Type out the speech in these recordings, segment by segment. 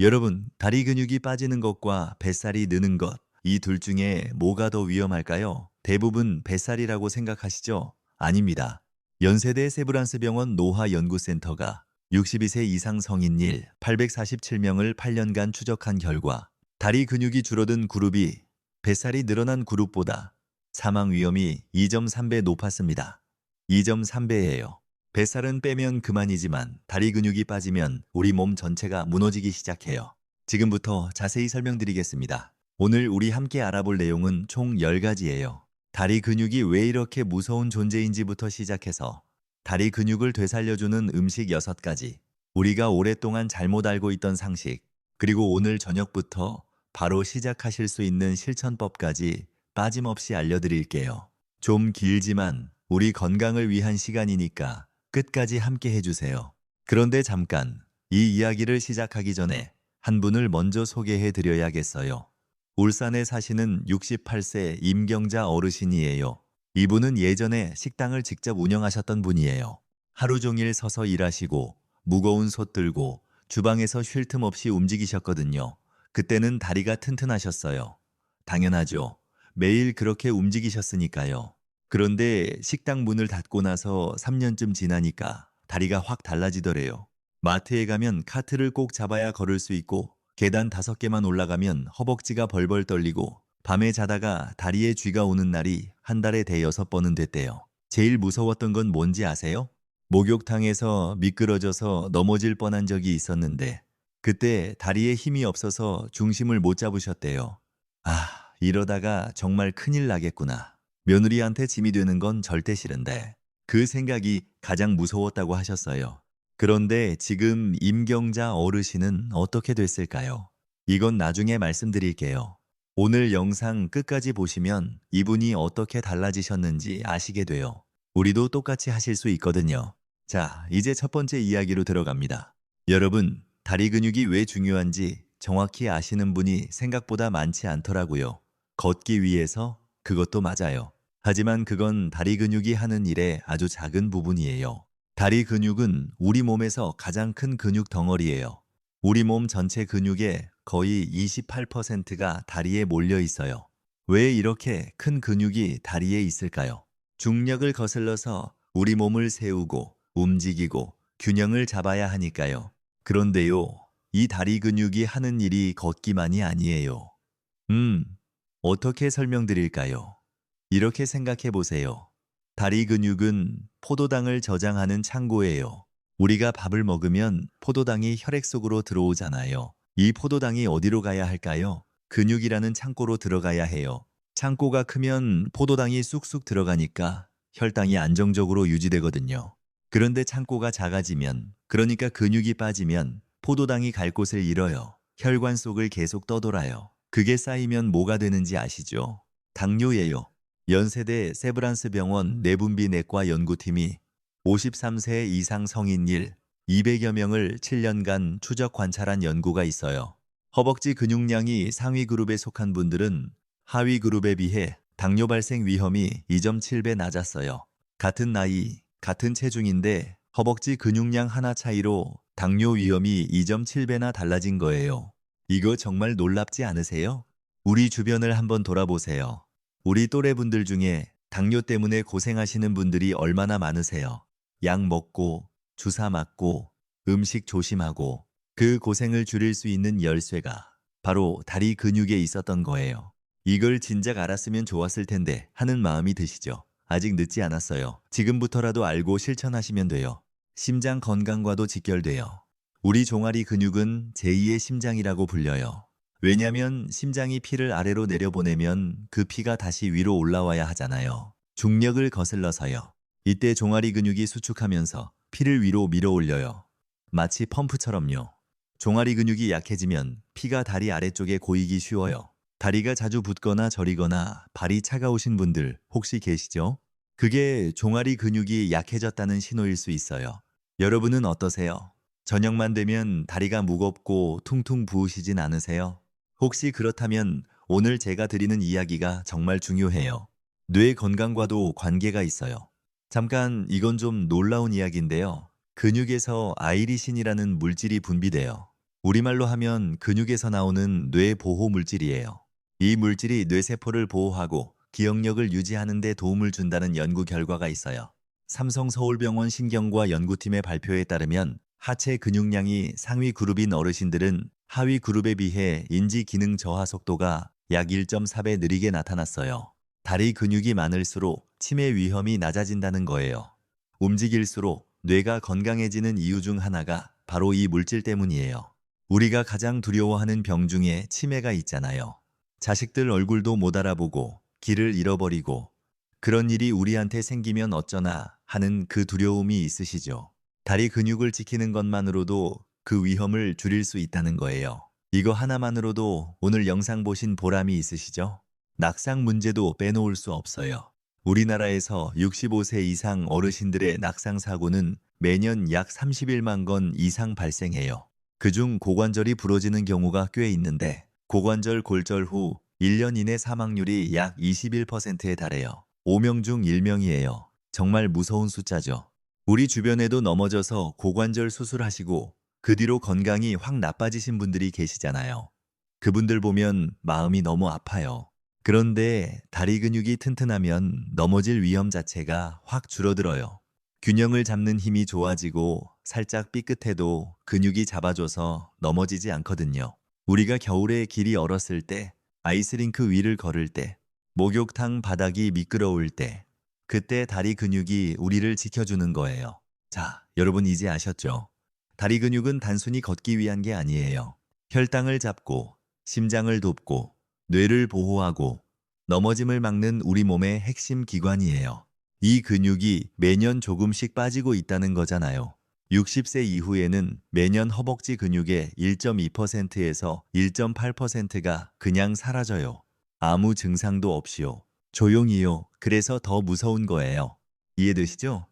여러분, 다리 근육이 빠지는 것과 뱃살이 느는 것, 이 둘 중에 뭐가 더 위험할까요? 대부분 뱃살이라고 생각하시죠? 아닙니다. 연세대 세브란스 병원 노화연구센터가 62세 이상 성인일 847명을 8년간 추적한 결과 다리 근육이 줄어든 그룹이 뱃살이 늘어난 그룹보다 사망 위험이 2.3배 높았습니다. 2.3배예요. 뱃살은 빼면 그만이지만 다리 근육이 빠지면 우리 몸 전체가 무너지기 시작해요. 지금부터 자세히 설명드리겠습니다. 오늘 우리 함께 알아볼 내용은 총 10가지예요. 다리 근육이 왜 이렇게 무서운 존재인지부터 시작해서 다리 근육을 되살려주는 음식 6가지, 우리가 오랫동안 잘못 알고 있던 상식, 그리고 오늘 저녁부터 바로 시작하실 수 있는 실천법까지 빠짐없이 알려드릴게요. 좀 길지만 우리 건강을 위한 시간이니까 끝까지 함께 해주세요. 그런데 잠깐, 이 이야기를 시작하기 전에 한 분을 먼저 소개해 드려야겠어요. 울산에 사시는 68세 임경자 어르신이에요. 이분은 예전에 식당을 직접 운영하셨던 분이에요. 하루 종일 서서 일하시고 무거운 솥 들고 주방에서 쉴 틈 없이 움직이셨거든요. 그때는 다리가 튼튼하셨어요. 당연하죠. 매일 그렇게 움직이셨으니까요. 그런데 식당 문을 닫고 나서 3년쯤 지나니까 다리가 확 달라지더래요. 마트에 가면 카트를 꼭 잡아야 걸을 수 있고 계단 5개만 올라가면 허벅지가 벌벌 떨리고 밤에 자다가 다리에 쥐가 오는 날이 한 달에 대여섯 번은 됐대요. 제일 무서웠던 건 뭔지 아세요? 목욕탕에서 미끄러져서 넘어질 뻔한 적이 있었는데 그때 다리에 힘이 없어서 중심을 못 잡으셨대요. 아, 이러다가 정말 큰일 나겠구나. 며느리한테 짐이 되는 건 절대 싫은데 그 생각이 가장 무서웠다고 하셨어요. 그런데 지금 임경자 어르신은 어떻게 됐을까요? 이건 나중에 말씀드릴게요. 오늘 영상 끝까지 보시면 이분이 어떻게 달라지셨는지 아시게 돼요. 우리도 똑같이 하실 수 있거든요. 자, 이제 첫 번째 이야기로 들어갑니다. 여러분, 다리 근육이 왜 중요한지 정확히 아시는 분이 생각보다 많지 않더라고요. 걷기 위해서? 그것도 맞아요. 하지만 그건 다리 근육이 하는 일의 아주 작은 부분이에요. 다리 근육은 우리 몸에서 가장 큰 근육 덩어리예요. 우리 몸 전체 근육의 거의 28%가 다리에 몰려 있어요. 왜 이렇게 큰 근육이 다리에 있을까요? 중력을 거슬러서 우리 몸을 세우고 움직이고 균형을 잡아야 하니까요. 그런데요, 이 다리 근육이 하는 일이 걷기만이 아니에요. 음, 어떻게 설명드릴까요? 이렇게 생각해 보세요. 다리 근육은 포도당을 저장하는 창고예요. 우리가 밥을 먹으면 포도당이 혈액 속으로 들어오잖아요. 이 포도당이 어디로 가야 할까요? 근육이라는 창고로 들어가야 해요. 창고가 크면 포도당이 쑥쑥 들어가니까 혈당이 안정적으로 유지되거든요. 그런데 창고가 작아지면, 그러니까 근육이 빠지면 포도당이 갈 곳을 잃어요. 혈관 속을 계속 떠돌아요. 그게 쌓이면 뭐가 되는지 아시죠? 당뇨예요. 연세대 세브란스 병원 내분비내과 연구팀이 53세 이상 성인일 200여 명을 7년간 추적 관찰한 연구가 있어요. 허벅지 근육량이 상위 그룹에 속한 분들은 하위 그룹에 비해 당뇨 발생 위험이 2.7배 낮았어요. 같은 나이, 같은 체중인데 허벅지 근육량 하나 차이로 당뇨 위험이 2.7배나 달라진 거예요. 이거 정말 놀랍지 않으세요? 우리 주변을 한번 돌아보세요. 우리 또래분들 중에 당뇨 때문에 고생하시는 분들이 얼마나 많으세요? 약 먹고, 주사 맞고, 음식 조심하고, 그 고생을 줄일 수 있는 열쇠가 바로 다리 근육에 있었던 거예요. 이걸 진작 알았으면 좋았을 텐데 하는 마음이 드시죠? 아직 늦지 않았어요. 지금부터라도 알고 실천하시면 돼요. 심장 건강과도 직결돼요. 우리 종아리 근육은 제2의 심장이라고 불려요. 왜냐면 심장이 피를 아래로 내려보내면 그 피가 다시 위로 올라와야 하잖아요. 중력을 거슬러서요. 이때 종아리 근육이 수축하면서 피를 위로 밀어 올려요. 마치 펌프처럼요. 종아리 근육이 약해지면 피가 다리 아래쪽에 고이기 쉬워요. 다리가 자주 붓거나 저리거나 발이 차가우신 분들 혹시 계시죠? 그게 종아리 근육이 약해졌다는 신호일 수 있어요. 여러분은 어떠세요? 저녁만 되면 다리가 무겁고 퉁퉁 부으시진 않으세요? 혹시 그렇다면 오늘 제가 드리는 이야기가 정말 중요해요. 뇌 건강과도 관계가 있어요. 잠깐 이건 좀 놀라운 이야기인데요. 근육에서 아이리신이라는 물질이 분비돼요. 우리말로 하면 근육에서 나오는 뇌 보호 물질이에요. 이 물질이 뇌세포를 보호하고 기억력을 유지하는 데 도움을 준다는 연구 결과가 있어요. 삼성서울병원 신경과 연구팀의 발표에 따르면 하체 근육량이 상위 그룹인 어르신들은 하위 그룹에 비해 인지 기능 저하 속도가 약 1.4배 느리게 나타났어요. 다리 근육이 많을수록 치매 위험이 낮아진다는 거예요. 움직일수록 뇌가 건강해지는 이유 중 하나가 바로 이 물질 때문이에요. 우리가 가장 두려워하는 병 중에 치매가 있잖아요. 자식들 얼굴도 못 알아보고 길을 잃어버리고 그런 일이 우리한테 생기면 어쩌나 하는 그 두려움이 있으시죠. 다리 근육을 지키는 것만으로도 그 위험을 줄일 수 있다는 거예요. 이거 하나만으로도 오늘 영상 보신 보람이 있으시죠? 낙상 문제도 빼놓을 수 없어요. 우리나라에서 65세 이상 어르신들의 낙상 사고는 매년 약 31만 건 이상 발생해요. 그중 고관절이 부러지는 경우가 꽤 있는데 고관절 골절 후 1년 이내 사망률이 약 21%에 달해요. 5명 중 1명이에요. 정말 무서운 숫자죠. 우리 주변에도 넘어져서 고관절 수술하시고 그 뒤로 건강이 확 나빠지신 분들이 계시잖아요. 그분들 보면 마음이 너무 아파요. 그런데 다리 근육이 튼튼하면 넘어질 위험 자체가 확 줄어들어요. 균형을 잡는 힘이 좋아지고 살짝 삐끗해도 근육이 잡아줘서 넘어지지 않거든요. 우리가 겨울에 길이 얼었을 때, 아이스링크 위를 걸을 때, 목욕탕 바닥이 미끄러울 때, 그때 다리 근육이 우리를 지켜주는 거예요. 자, 여러분 이제 아셨죠? 다리 근육은 단순히 걷기 위한 게 아니에요. 혈당을 잡고, 심장을 돕고, 뇌를 보호하고, 넘어짐을 막는 우리 몸의 핵심 기관이에요. 이 근육이 매년 조금씩 빠지고 있다는 거잖아요. 60세 이후에는 매년 허벅지 근육의 1.2%에서 1.8%가 그냥 사라져요. 아무 증상도 없이요. 조용히요. 그래서 더 무서운 거예요. 이해되시죠?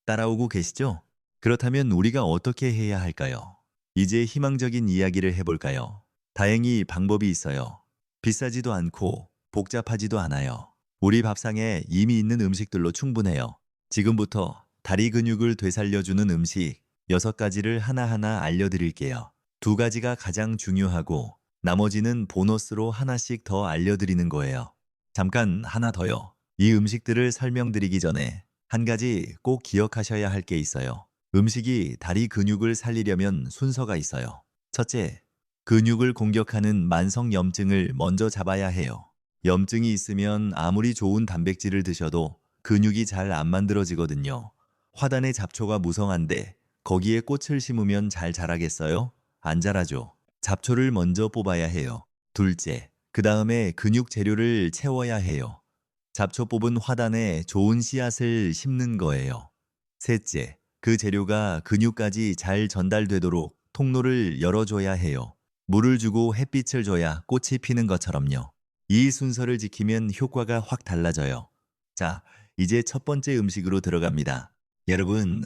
따라오고 계시죠? 그렇다면 우리가 어떻게 해야 할까요? 이제 희망적인 이야기를 해볼까요? 다행히 방법이 있어요. 비싸지도 않고 복잡하지도 않아요. 우리 밥상에 이미 있는 음식들로 충분해요. 지금부터 다리 근육을 되살려주는 음식 6가지를 하나하나 알려드릴게요. 2가지가 가장 중요하고 나머지는 보너스로 하나씩 더 알려드리는 거예요. 잠깐 하나 더요. 이 음식들을 설명드리기 전에 한 가지 꼭 기억하셔야 할 게 있어요. 음식이 다리 근육을 살리려면 순서가 있어요. 첫째, 근육을 공격하는 만성 염증을 먼저 잡아야 해요. 염증이 있으면 아무리 좋은 단백질을 드셔도 근육이 잘 안 만들어지거든요. 화단의 잡초가 무성한데 거기에 꽃을 심으면 잘 자라겠어요? 안 자라죠. 잡초를 먼저 뽑아야 해요. 둘째, 그 다음에 근육 재료를 채워야 해요. 잡초 뽑은 화단에 좋은 씨앗을 심는 거예요. 셋째, 그 재료가 근육까지 잘 전달되도록 통로를 열어줘야 해요. 물을 주고 햇빛을 줘야 꽃이 피는 것처럼요. 이 순서를 지키면 효과가 확 달라져요. 자, 이제 첫 번째 음식으로 들어갑니다. 여러분,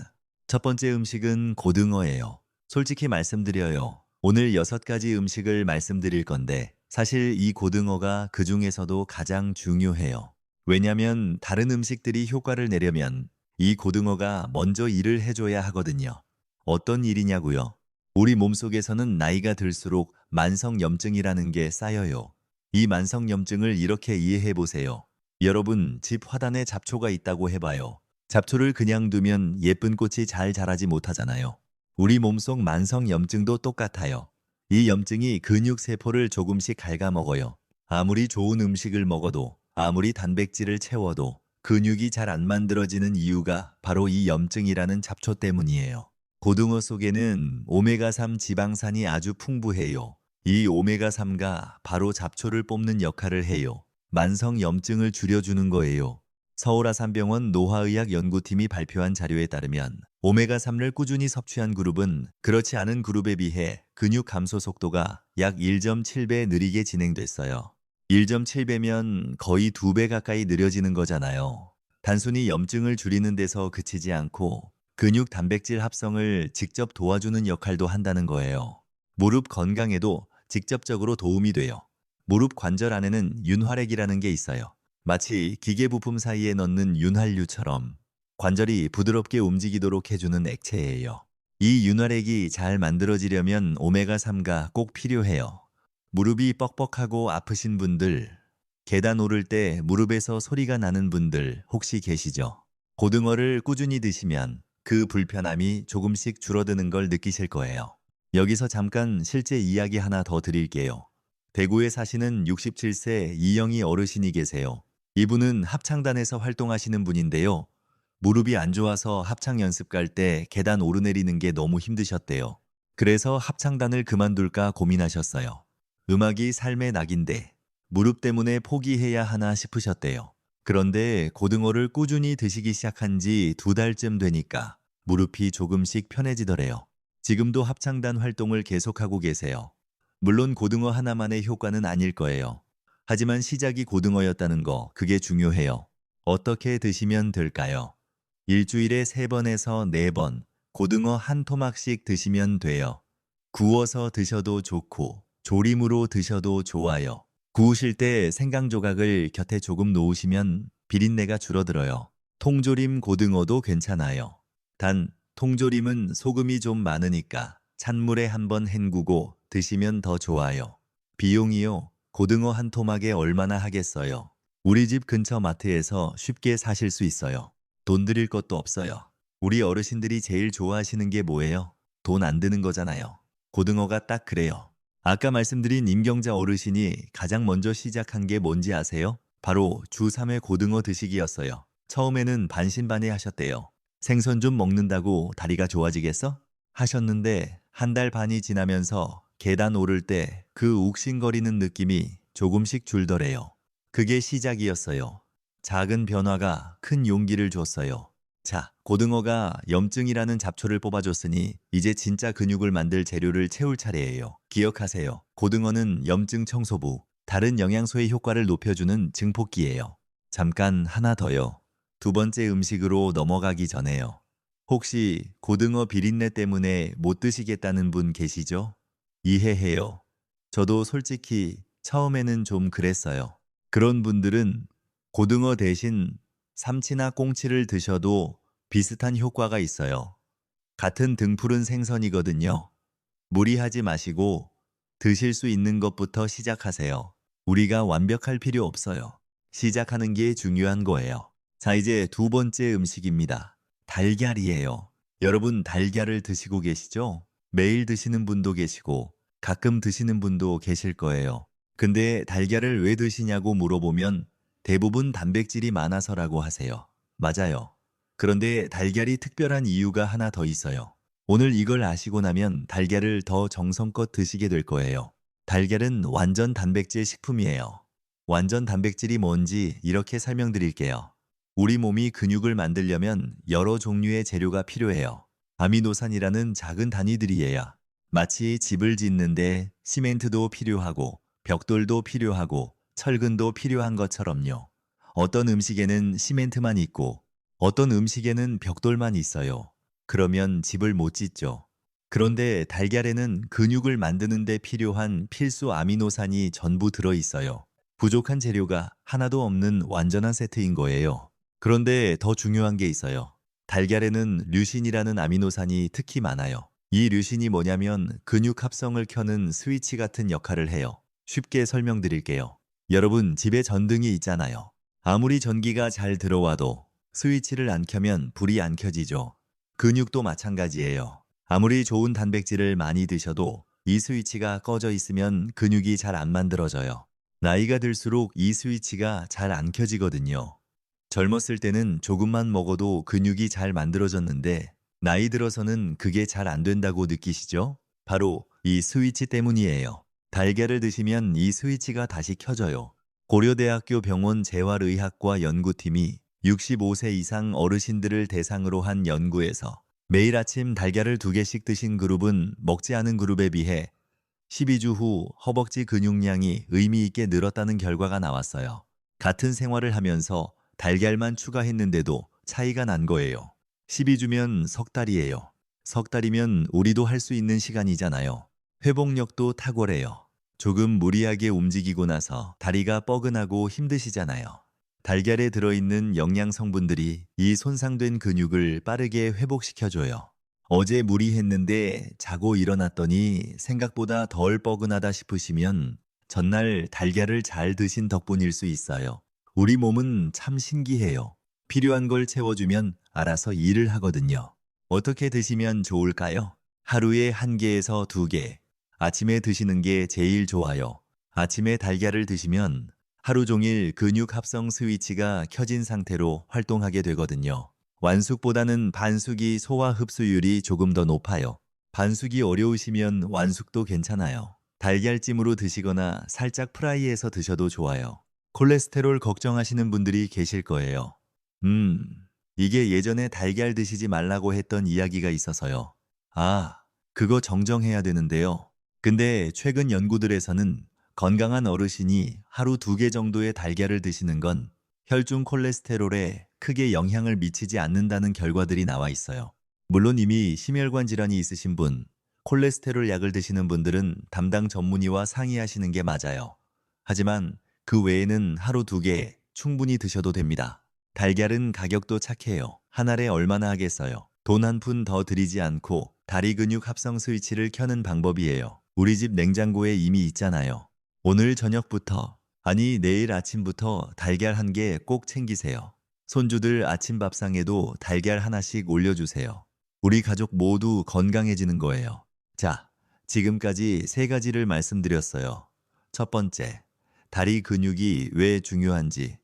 첫 번째 음식은 고등어예요. 솔직히 말씀드려요. 오늘 6가지 음식을 말씀드릴 건데 사실 이 고등어가 그 중에서도 가장 중요해요. 왜냐면 다른 음식들이 효과를 내려면 이 고등어가 먼저 일을 해줘야 하거든요. 어떤 일이냐고요? 우리 몸속에서는 나이가 들수록 만성염증이라는 게 쌓여요. 이 만성염증을 이렇게 이해해 보세요. 여러분, 집 화단에 잡초가 있다고 해봐요. 잡초를 그냥 두면 예쁜 꽃이 잘 자라지 못하잖아요. 우리 몸속 만성염증도 똑같아요. 이 염증이 근육세포를 조금씩 갉아먹어요. 아무리 좋은 음식을 먹어도, 아무리 단백질을 채워도 근육이 잘 안 만들어지는 이유가 바로 이 염증이라는 잡초 때문이에요. 고등어 속에는 오메가3 지방산이 아주 풍부해요. 이 오메가3가 바로 잡초를 뽑는 역할을 해요. 만성 염증을 줄여주는 거예요. 서울아산병원 노화의학 연구팀이 발표한 자료에 따르면 오메가3를 꾸준히 섭취한 그룹은 그렇지 않은 그룹에 비해 근육 감소 속도가 약 1.7배 느리게 진행됐어요. 1.7배면 거의 2배 가까이 느려지는 거잖아요. 단순히 염증을 줄이는 데서 그치지 않고 근육 단백질 합성을 직접 도와주는 역할도 한다는 거예요. 무릎 건강에도 직접적으로 도움이 돼요. 무릎 관절 안에는 윤활액이라는 게 있어요. 마치 기계 부품 사이에 넣는 윤활유처럼 관절이 부드럽게 움직이도록 해주는 액체예요. 이 윤활액이 잘 만들어지려면 오메가3가 꼭 필요해요. 무릎이 뻑뻑하고 아프신 분들, 계단 오를 때 무릎에서 소리가 나는 분들 혹시 계시죠? 고등어를 꾸준히 드시면 그 불편함이 조금씩 줄어드는 걸 느끼실 거예요. 여기서 잠깐 실제 이야기 하나 더 드릴게요. 대구에 사시는 67세 이영희 어르신이 계세요. 이분은 합창단에서 활동하시는 분인데요. 무릎이 안 좋아서 합창 연습 갈 때 계단 오르내리는 게 너무 힘드셨대요. 그래서 합창단을 그만둘까 고민하셨어요. 음악이 삶의 낙인데 무릎 때문에 포기해야 하나 싶으셨대요. 그런데 고등어를 꾸준히 드시기 시작한 지 2달쯤 되니까 무릎이 조금씩 편해지더래요. 지금도 합창단 활동을 계속하고 계세요. 물론 고등어 하나만의 효과는 아닐 거예요. 하지만 시작이 고등어였다는 거, 그게 중요해요. 어떻게 드시면 될까요? 일주일에 3번에서 4번, 고등어 한 토막씩 드시면 돼요. 구워서 드셔도 좋고, 조림으로 드셔도 좋아요. 구우실 때 생강 조각을 곁에 조금 놓으시면 비린내가 줄어들어요. 통조림 고등어도 괜찮아요. 단, 통조림은 소금이 좀 많으니까 찬물에 한번 헹구고 드시면 더 좋아요. 비용이요. 고등어 한 토막에 얼마나 하겠어요? 우리 집 근처 마트에서 쉽게 사실 수 있어요. 돈 들일 것도 없어요. 우리 어르신들이 제일 좋아하시는 게 뭐예요? 돈 안 드는 거잖아요. 고등어가 딱 그래요. 아까 말씀드린 임경자 어르신이 가장 먼저 시작한 게 뭔지 아세요? 바로 주 3회 고등어 드시기였어요. 처음에는 반신반의 하셨대요. 생선 좀 먹는다고 다리가 좋아지겠어? 하셨는데 한 달 반이 지나면서 계단 오를 때 그 욱신거리는 느낌이 조금씩 줄더래요. 그게 시작이었어요. 작은 변화가 큰 용기를 줬어요. 자, 고등어가 염증이라는 잡초를 뽑아줬으니 이제 진짜 근육을 만들 재료를 채울 차례예요. 기억하세요. 고등어는 염증 청소부, 다른 영양소의 효과를 높여주는 증폭기예요. 잠깐 하나 더요. 2번째 음식으로 넘어가기 전에요. 혹시 고등어 비린내 때문에 못 드시겠다는 분 계시죠? 이해해요. 저도 솔직히 처음에는 좀 그랬어요. 그런 분들은 고등어 대신 삼치나 꽁치를 드셔도 비슷한 효과가 있어요. 같은 등푸른 생선이거든요. 무리하지 마시고 드실 수 있는 것부터 시작하세요. 우리가 완벽할 필요 없어요. 시작하는 게 중요한 거예요. 자, 이제 2번째 음식입니다. 달걀이에요. 여러분 달걀을 드시고 계시죠? 매일 드시는 분도 계시고 가끔 드시는 분도 계실 거예요. 근데 달걀을 왜 드시냐고 물어보면 대부분 단백질이 많아서라고 하세요. 맞아요. 그런데 달걀이 특별한 이유가 하나 더 있어요. 오늘 이걸 아시고 나면 달걀을 더 정성껏 드시게 될 거예요. 달걀은 완전 단백질 식품이에요. 완전 단백질이 뭔지 이렇게 설명드릴게요. 우리 몸이 근육을 만들려면 여러 종류의 재료가 필요해요. 아미노산이라는 작은 단위들이에요. 마치 집을 짓는데 시멘트도 필요하고 벽돌도 필요하고 철근도 필요한 것처럼요. 어떤 음식에는 시멘트만 있고 어떤 음식에는 벽돌만 있어요. 그러면 집을 못 짓죠. 그런데 달걀에는 근육을 만드는 데 필요한 필수 아미노산이 전부 들어 있어요. 부족한 재료가 하나도 없는 완전한 세트인 거예요. 그런데 더 중요한 게 있어요. 달걀에는 류신이라는 아미노산이 특히 많아요. 이 류신이 뭐냐면 근육 합성을 켜는 스위치 같은 역할을 해요. 쉽게 설명드릴게요. 여러분 집에 전등이 있잖아요. 아무리 전기가 잘 들어와도 스위치를 안 켜면 불이 안 켜지죠. 근육도 마찬가지예요. 아무리 좋은 단백질을 많이 드셔도 이 스위치가 꺼져 있으면 근육이 잘 안 만들어져요. 나이가 들수록 이 스위치가 잘 안 켜지거든요. 젊었을 때는 조금만 먹어도 근육이 잘 만들어졌는데 나이 들어서는 그게 잘 안 된다고 느끼시죠? 바로 이 스위치 때문이에요. 달걀을 드시면 이 스위치가 다시 켜져요. 고려대학교 병원 재활의학과 연구팀이 65세 이상 어르신들을 대상으로 한 연구에서 매일 아침 달걀을 2개씩 드신 그룹은 먹지 않은 그룹에 비해 12주 후 허벅지 근육량이 의미 있게 늘었다는 결과가 나왔어요. 같은 생활을 하면서 달걀만 추가했는데도 차이가 난 거예요. 12주면 석 달이에요. 석 달이면 우리도 할 수 있는 시간이잖아요. 회복력도 탁월해요. 조금 무리하게 움직이고 나서 다리가 뻐근하고 힘드시잖아요. 달걀에 들어있는 영양 성분들이 이 손상된 근육을 빠르게 회복시켜줘요. 어제 무리했는데 자고 일어났더니 생각보다 덜 뻐근하다 싶으시면 전날 달걀을 잘 드신 덕분일 수 있어요. 우리 몸은 참 신기해요. 필요한 걸 채워주면 알아서 일을 하거든요. 어떻게 드시면 좋을까요? 하루에 1개에서 2개. 아침에 드시는 게 제일 좋아요. 아침에 달걀을 드시면 하루 종일 근육 합성 스위치가 켜진 상태로 활동하게 되거든요. 완숙보다는 반숙이 소화 흡수율이 조금 더 높아요. 반숙이 어려우시면 완숙도 괜찮아요. 달걀찜으로 드시거나 살짝 프라이해서 드셔도 좋아요. 콜레스테롤 걱정하시는 분들이 계실 거예요. 음, 이게 예전에 달걀 드시지 말라고 했던 이야기가 있어서요. 아, 그거 정정해야 되는데요. 근데 최근 연구들에서는 건강한 어르신이 하루 2개 정도의 달걀을 드시는 건 혈중 콜레스테롤에 크게 영향을 미치지 않는다는 결과들이 나와 있어요. 물론 이미 심혈관 질환이 있으신 분, 콜레스테롤 약을 드시는 분들은 담당 전문의와 상의하시는 게 맞아요. 하지만 그 외에는 하루 2개 충분히 드셔도 됩니다. 달걀은 가격도 착해요. 한 알에 얼마나 하겠어요. 돈 한 푼 더 들이지 않고 다리 근육 합성 스위치를 켜는 방법이에요. 우리 집 냉장고에 이미 있잖아요. 오늘 저녁부터, 아니 내일 아침부터 달걀 1개 꼭 챙기세요. 손주들 아침 밥상에도 달걀 하나씩 올려주세요. 우리 가족 모두 건강해지는 거예요. 자, 지금까지 3가지를 말씀드렸어요. 첫 번째, 다리 근육이 왜 중요한지,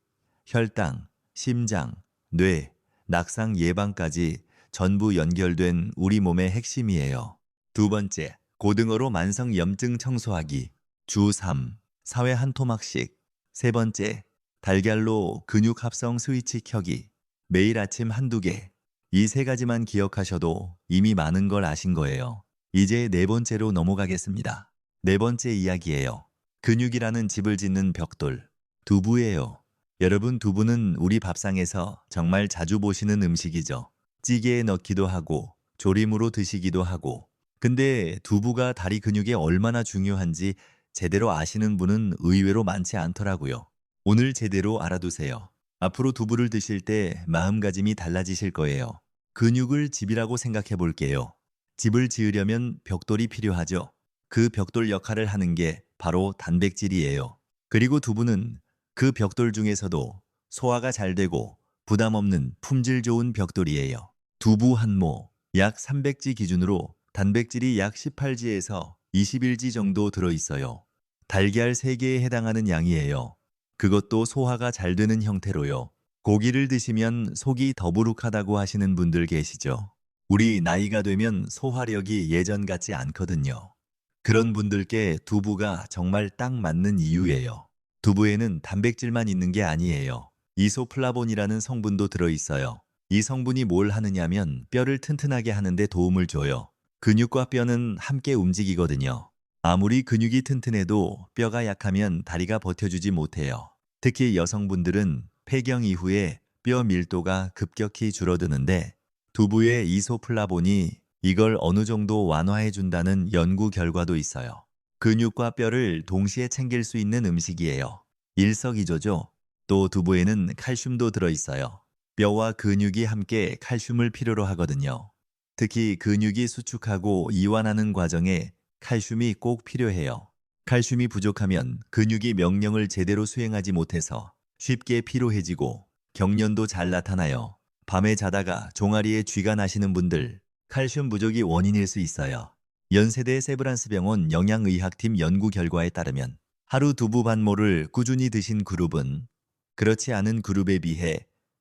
혈당, 심장, 뇌, 낙상 예방까지 전부 연결된 우리 몸의 핵심이에요. 두 번째, 고등어로 만성 염증 청소하기, 주 3, 사회 한 토막씩. 세 번째, 달걀로 근육 합성 스위치 켜기, 매일 아침 1~2개. 이 3가지만 기억하셔도 이미 많은 걸 아신 거예요. 이제 4번째로 넘어가겠습니다. 4번째 이야기예요. 근육이라는 집을 짓는 벽돌, 두부예요. 여러분, 두부는 우리 밥상에서 정말 자주 보시는 음식이죠. 찌개에 넣기도 하고 조림으로 드시기도 하고. 근데 두부가 다리 근육에 얼마나 중요한지 제대로 아시는 분은 의외로 많지 않더라고요. 오늘 제대로 알아두세요. 앞으로 두부를 드실 때 마음가짐이 달라지실 거예요. 근육을 집이라고 생각해 볼게요. 집을 지으려면 벽돌이 필요하죠. 그 벽돌 역할을 하는 게 바로 단백질이에요. 그리고 두부는 그 벽돌 중에서도 소화가 잘 되고 부담 없는 품질 좋은 벽돌이에요. 두부 한 모, 약 300지 기준으로 단백질이 약 18지에서 21지 정도 들어있어요. 달걀 3개에 해당하는 양이에요. 그것도 소화가 잘 되는 형태로요. 고기를 드시면 속이 더부룩하다고 하시는 분들 계시죠? 우리 나이가 되면 소화력이 예전 같지 않거든요. 그런 분들께 두부가 정말 딱 맞는 이유예요. 두부에는 단백질만 있는 게 아니에요. 이소플라본이라는 성분도 들어있어요. 이 성분이 뭘 하느냐면 뼈를 튼튼하게 하는데 도움을 줘요. 근육과 뼈는 함께 움직이거든요. 아무리 근육이 튼튼해도 뼈가 약하면 다리가 버텨주지 못해요. 특히 여성분들은 폐경 이후에 뼈 밀도가 급격히 줄어드는데 두부의 이소플라본이 이걸 어느 정도 완화해준다는 연구 결과도 있어요. 근육과 뼈를 동시에 챙길 수 있는 음식이에요. 일석이조죠. 또 두부에는 칼슘도 들어있어요. 뼈와 근육이 함께 칼슘을 필요로 하거든요. 특히 근육이 수축하고 이완하는 과정에 칼슘이 꼭 필요해요. 칼슘이 부족하면 근육이 명령을 제대로 수행하지 못해서 쉽게 피로해지고 경련도 잘 나타나요. 밤에 자다가 종아리에 쥐가 나시는 분들, 칼슘 부족이 원인일 수 있어요. 연세대 세브란스 병원 영양의학팀 연구 결과에 따르면 하루 두부 반모를 꾸준히 드신 그룹은 그렇지 않은 그룹에 비해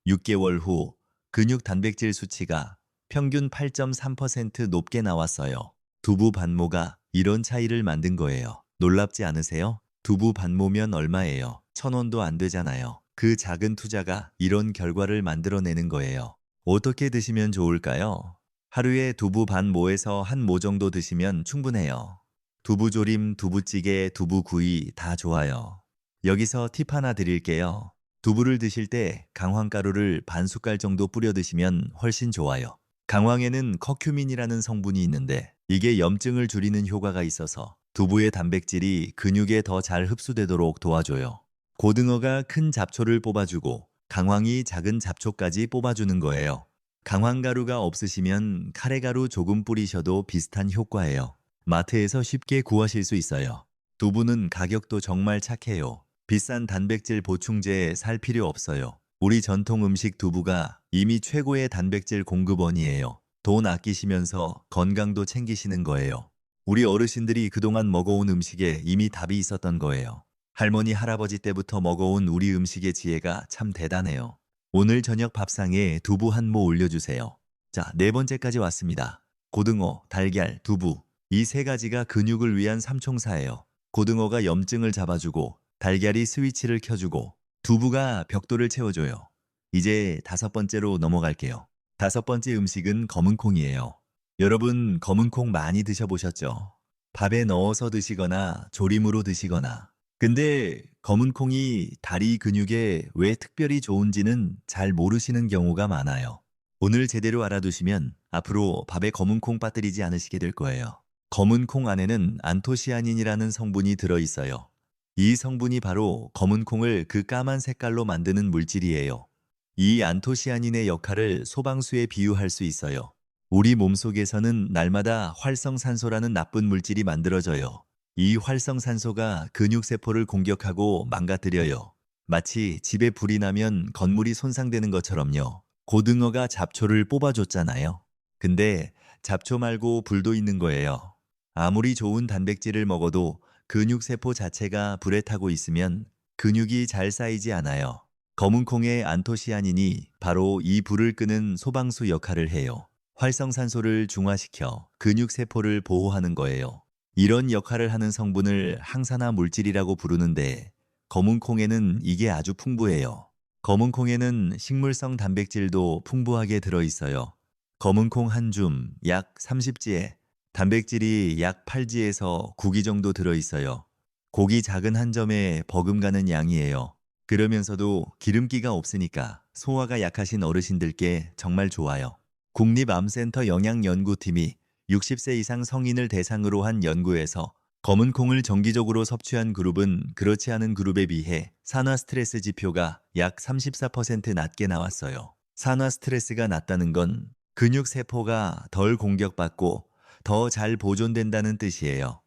6개월 후 근육 단백질 수치가 평균 8.3% 높게 나왔어요. 두부 반모가 이런 차이를 만든 거예요. 놀랍지 않으세요? 두부 반모면 얼마예요? 1,000원도 안 되잖아요. 그 작은 투자가 이런 결과를 만들어내는 거예요. 어떻게 드시면 좋을까요? 하루에 두부 반모에서 한 모 정도 드시면 충분해요. 두부조림, 두부찌개, 두부구이 다 좋아요. 여기서 팁 하나 드릴게요. 두부를 드실 때 강황가루를 반 숟갈 정도 뿌려 드시면 훨씬 좋아요. 강황에는 커큐민이라는 성분이 있는데 이게 염증을 줄이는 효과가 있어서 두부의 단백질이 근육에 더 잘 흡수되도록 도와줘요. 고등어가 큰 잡초를 뽑아주고 강황이 작은 잡초까지 뽑아주는 거예요. 강황가루가 없으시면 카레가루 조금 뿌리셔도 비슷한 효과예요. 마트에서 쉽게 구하실 수 있어요. 두부는 가격도 정말 착해요. 비싼 단백질 보충제에 살 필요 없어요. 우리 전통 음식 두부가 이미 최고의 단백질 공급원이에요. 돈 아끼시면서 건강도 챙기시는 거예요. 우리 어르신들이 그동안 먹어온 음식에 이미 답이 있었던 거예요. 할머니, 할아버지 때부터 먹어온 우리 음식의 지혜가 참 대단해요. 오늘 저녁 밥상에 두부 한 모 올려주세요. 자, 네 번째까지 왔습니다. 고등어, 달걀, 두부. 이 세 가지가 근육을 위한 삼총사예요. 고등어가 염증을 잡아주고, 달걀이 스위치를 켜주고, 두부가 벽돌을 채워줘요. 이제 다섯 번째로 넘어갈게요. 다섯 번째 음식은 검은콩이에요. 여러분, 검은콩 많이 드셔보셨죠? 밥에 넣어서 드시거나 조림으로 드시거나. 근데 검은콩이 다리 근육에 왜 특별히 좋은지는 잘 모르시는 경우가 많아요. 오늘 제대로 알아두시면 앞으로 밥에 검은콩 빠뜨리지 않으시게 될 거예요. 검은콩 안에는 안토시아닌이라는 성분이 들어있어요. 이 성분이 바로 검은콩을 그 까만 색깔로 만드는 물질이에요. 이 안토시아닌의 역할을 소방수에 비유할 수 있어요. 우리 몸속에서는 날마다 활성산소라는 나쁜 물질이 만들어져요. 이 활성산소가 근육세포를 공격하고 망가뜨려요. 마치 집에 불이 나면 건물이 손상되는 것처럼요. 고등어가 잡초를 뽑아줬잖아요. 근데 잡초 말고 불도 있는 거예요. 아무리 좋은 단백질을 먹어도 근육세포 자체가 불에 타고 있으면 근육이 잘 쌓이지 않아요. 검은콩의 안토시아닌이 바로 이 불을 끄는 소방수 역할을 해요. 활성산소를 중화시켜 근육세포를 보호하는 거예요. 이런 역할을 하는 성분을 항산화 물질이라고 부르는데 검은콩에는 이게 아주 풍부해요. 검은콩에는 식물성 단백질도 풍부하게 들어있어요. 검은콩 한 줌 약 30지에 단백질이 약 8지에서 9기 정도 들어있어요. 고기 작은 한 점에 버금가는 양이에요. 그러면서도 기름기가 없으니까 소화가 약하신 어르신들께 정말 좋아요. 국립암센터 영양연구팀이 60세 이상 성인을 대상으로 한 연구에서 검은콩을 정기적으로 섭취한 그룹은 그렇지 않은 그룹에 비해 산화 스트레스 지표가 약 34% 낮게 나왔어요. 산화 스트레스가 낮다는 건 근육세포가 덜 공격받고 더 잘 보존된다는 뜻이에요.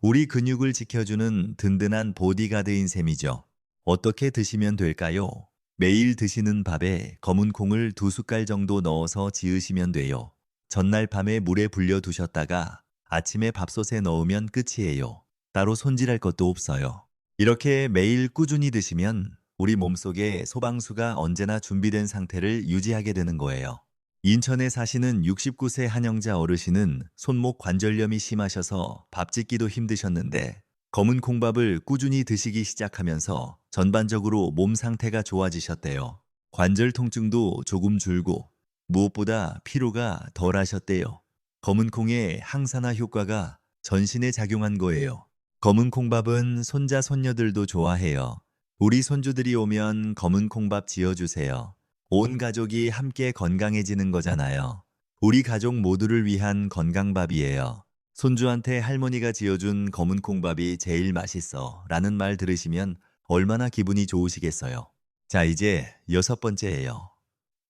우리 근육을 지켜주는 든든한 보디가드인 셈이죠. 어떻게 드시면 될까요? 매일 드시는 밥에 검은 콩을 2숟갈 정도 넣어서 지으시면 돼요. 전날 밤에 물에 불려 두셨다가 아침에 밥솥에 넣으면 끝이에요. 따로 손질할 것도 없어요. 이렇게 매일 꾸준히 드시면 우리 몸속에 소방수가 언제나 준비된 상태를 유지하게 되는 거예요. 인천에 사시는 69세 한영자 어르신은 손목 관절염이 심하셔서 밥 짓기도 힘드셨는데 검은 콩밥을 꾸준히 드시기 시작하면서 전반적으로 몸 상태가 좋아지셨대요. 관절 통증도 조금 줄고 무엇보다 피로가 덜 하셨대요. 검은 콩의 항산화 효과가 전신에 작용한 거예요. 검은 콩밥은 손자 손녀들도 좋아해요. 우리 손주들이 오면 검은 콩밥 지어주세요. 온 가족이 함께 건강해지는 거잖아요. 우리 가족 모두를 위한 건강밥이에요. 손주한테 할머니가 지어준 검은 콩밥이 제일 맛있어 라는 말 들으시면 얼마나 기분이 좋으시겠어요. 자, 이제 여섯 번째예요.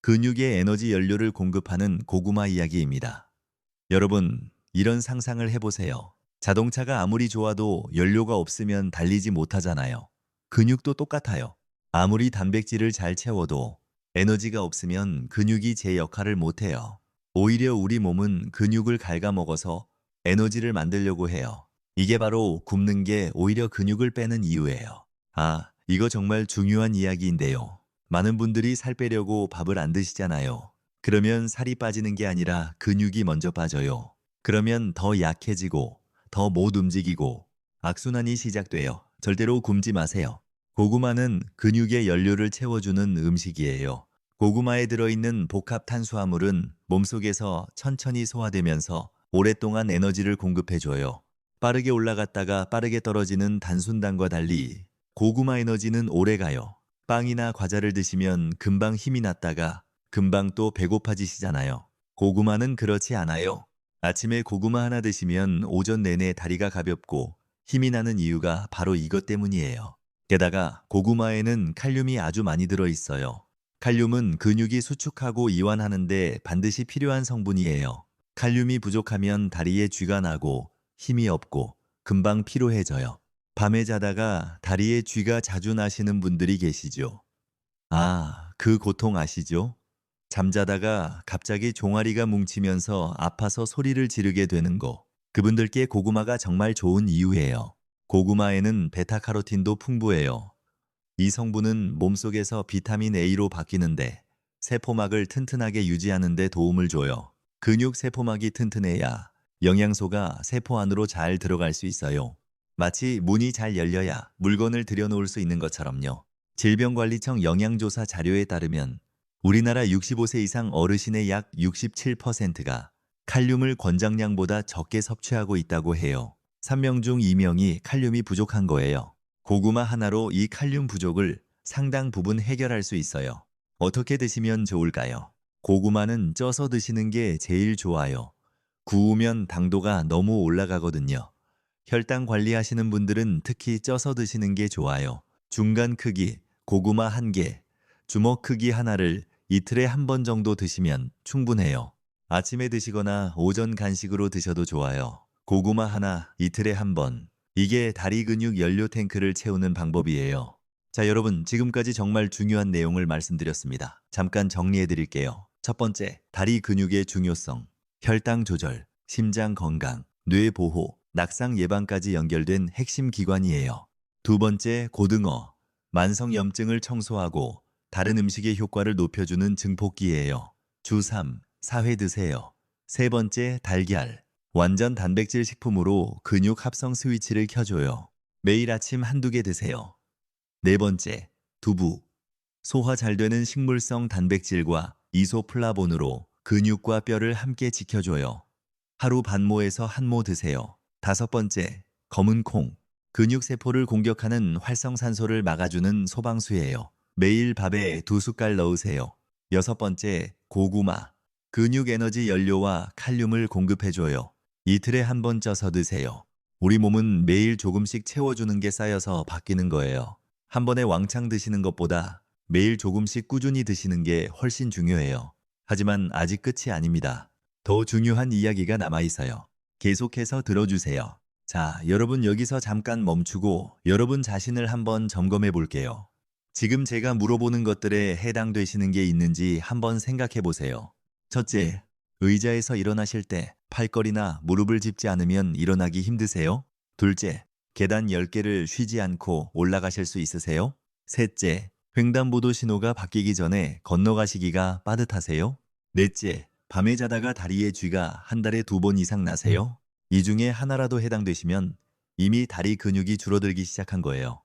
근육의 에너지 연료를 공급하는 고구마 이야기입니다. 여러분, 이런 상상을 해보세요. 자동차가 아무리 좋아도 연료가 없으면 달리지 못하잖아요. 근육도 똑같아요. 아무리 단백질을 잘 채워도 에너지가 없으면 근육이 제 역할을 못해요. 오히려 우리 몸은 근육을 갉아먹어서 에너지를 만들려고 해요. 이게 바로 굶는 게 오히려 근육을 빼는 이유예요. 아, 이거 정말 중요한 이야기인데요. 많은 분들이 살 빼려고 밥을 안 드시잖아요. 그러면 살이 빠지는 게 아니라 근육이 먼저 빠져요. 그러면 더 약해지고 더 못 움직이고 악순환이 시작돼요. 절대로 굶지 마세요. 고구마는 근육의 연료를 채워주는 음식이에요. 고구마에 들어있는 복합 탄수화물은 몸속에서 천천히 소화되면서 오랫동안 에너지를 공급해줘요. 빠르게 올라갔다가 빠르게 떨어지는 단순당과 달리 고구마 에너지는 오래 가요. 빵이나 과자를 드시면 금방 힘이 났다가 금방 또 배고파지시잖아요. 고구마는 그렇지 않아요. 아침에 고구마 하나 드시면 오전 내내 다리가 가볍고 힘이 나는 이유가 바로 이것 때문이에요. 게다가 고구마에는 칼륨이 아주 많이 들어있어요. 칼륨은 근육이 수축하고 이완하는데 반드시 필요한 성분이에요. 칼륨이 부족하면 다리에 쥐가 나고 힘이 없고 금방 피로해져요. 밤에 자다가 다리에 쥐가 자주 나시는 분들이 계시죠? 아, 그 고통 아시죠? 잠자다가 갑자기 종아리가 뭉치면서 아파서 소리를 지르게 되는 거. 그분들께 고구마가 정말 좋은 이유예요. 고구마에는 베타카로틴도 풍부해요. 이 성분은 몸속에서 비타민 A로 바뀌는데 세포막을 튼튼하게 유지하는 데 도움을 줘요. 근육 세포막이 튼튼해야 영양소가 세포 안으로 잘 들어갈 수 있어요. 마치 문이 잘 열려야 물건을 들여놓을 수 있는 것처럼요. 질병관리청 영양조사 자료에 따르면 우리나라 65세 이상 어르신의 약 67%가 칼륨을 권장량보다 적게 섭취하고 있다고 해요. 3명 중 2명이 칼륨이 부족한 거예요. 고구마 하나로 이 칼륨 부족을 상당 부분 해결할 수 있어요. 어떻게 드시면 좋을까요? 고구마는 쪄서 드시는 게 제일 좋아요. 구우면 당도가 너무 올라가거든요. 혈당 관리하시는 분들은 특히 쪄서 드시는 게 좋아요. 중간 크기, 고구마 1개, 주먹 크기 하나를 이틀에 한 번 정도 드시면 충분해요. 아침에 드시거나 오전 간식으로 드셔도 좋아요. 고구마 하나 이틀에 한 번. 이게 다리 근육 연료 탱크를 채우는 방법이에요. 자, 여러분, 지금까지 정말 중요한 내용을 말씀드렸습니다. 잠깐 정리해 드릴게요. 첫 번째, 다리 근육의 중요성, 혈당 조절, 심장 건강, 뇌 보호, 낙상 예방까지 연결된 핵심 기관이에요. 두 번째, 고등어, 만성염증을 청소하고 다른 음식의 효과를 높여주는 증폭기예요. 주 3, 4회 드세요. 세 번째, 달걀. 완전 단백질 식품으로 근육 합성 스위치를 켜줘요. 매일 아침 한두 개 드세요. 네 번째, 두부. 소화 잘 되는 식물성 단백질과 이소플라본으로 근육과 뼈를 함께 지켜줘요. 하루 반모에서 한 모 드세요. 다섯 번째, 검은 콩. 근육세포를 공격하는 활성산소를 막아주는 소방수예요. 매일 밥에 2숟갈 넣으세요. 여섯 번째, 고구마. 근육 에너지 연료와 칼륨을 공급해줘요. 이틀에 한 번 쪄서 드세요. 우리 몸은 매일 조금씩 채워주는 게 쌓여서 바뀌는 거예요. 한 번에 왕창 드시는 것보다 매일 조금씩 꾸준히 드시는 게 훨씬 중요해요. 하지만 아직 끝이 아닙니다. 더 중요한 이야기가 남아있어요. 계속해서 들어주세요. 자, 여러분 여기서 잠깐 멈추고 여러분 자신을 한번 점검해 볼게요. 지금 제가 물어보는 것들에 해당되시는 게 있는지 한번 생각해 보세요. 첫째, 의자에서 일어나실 때 팔걸이나 무릎을 짚지 않으면 일어나기 힘드세요? 둘째, 계단 10개를 쉬지 않고 올라가실 수 있으세요? 셋째, 횡단보도 신호가 바뀌기 전에 건너가시기가 빠듯하세요? 넷째, 밤에 자다가 다리에 쥐가 한 달에 2번 이상 나세요? 이 중에 하나라도 해당되시면 이미 다리 근육이 줄어들기 시작한 거예요.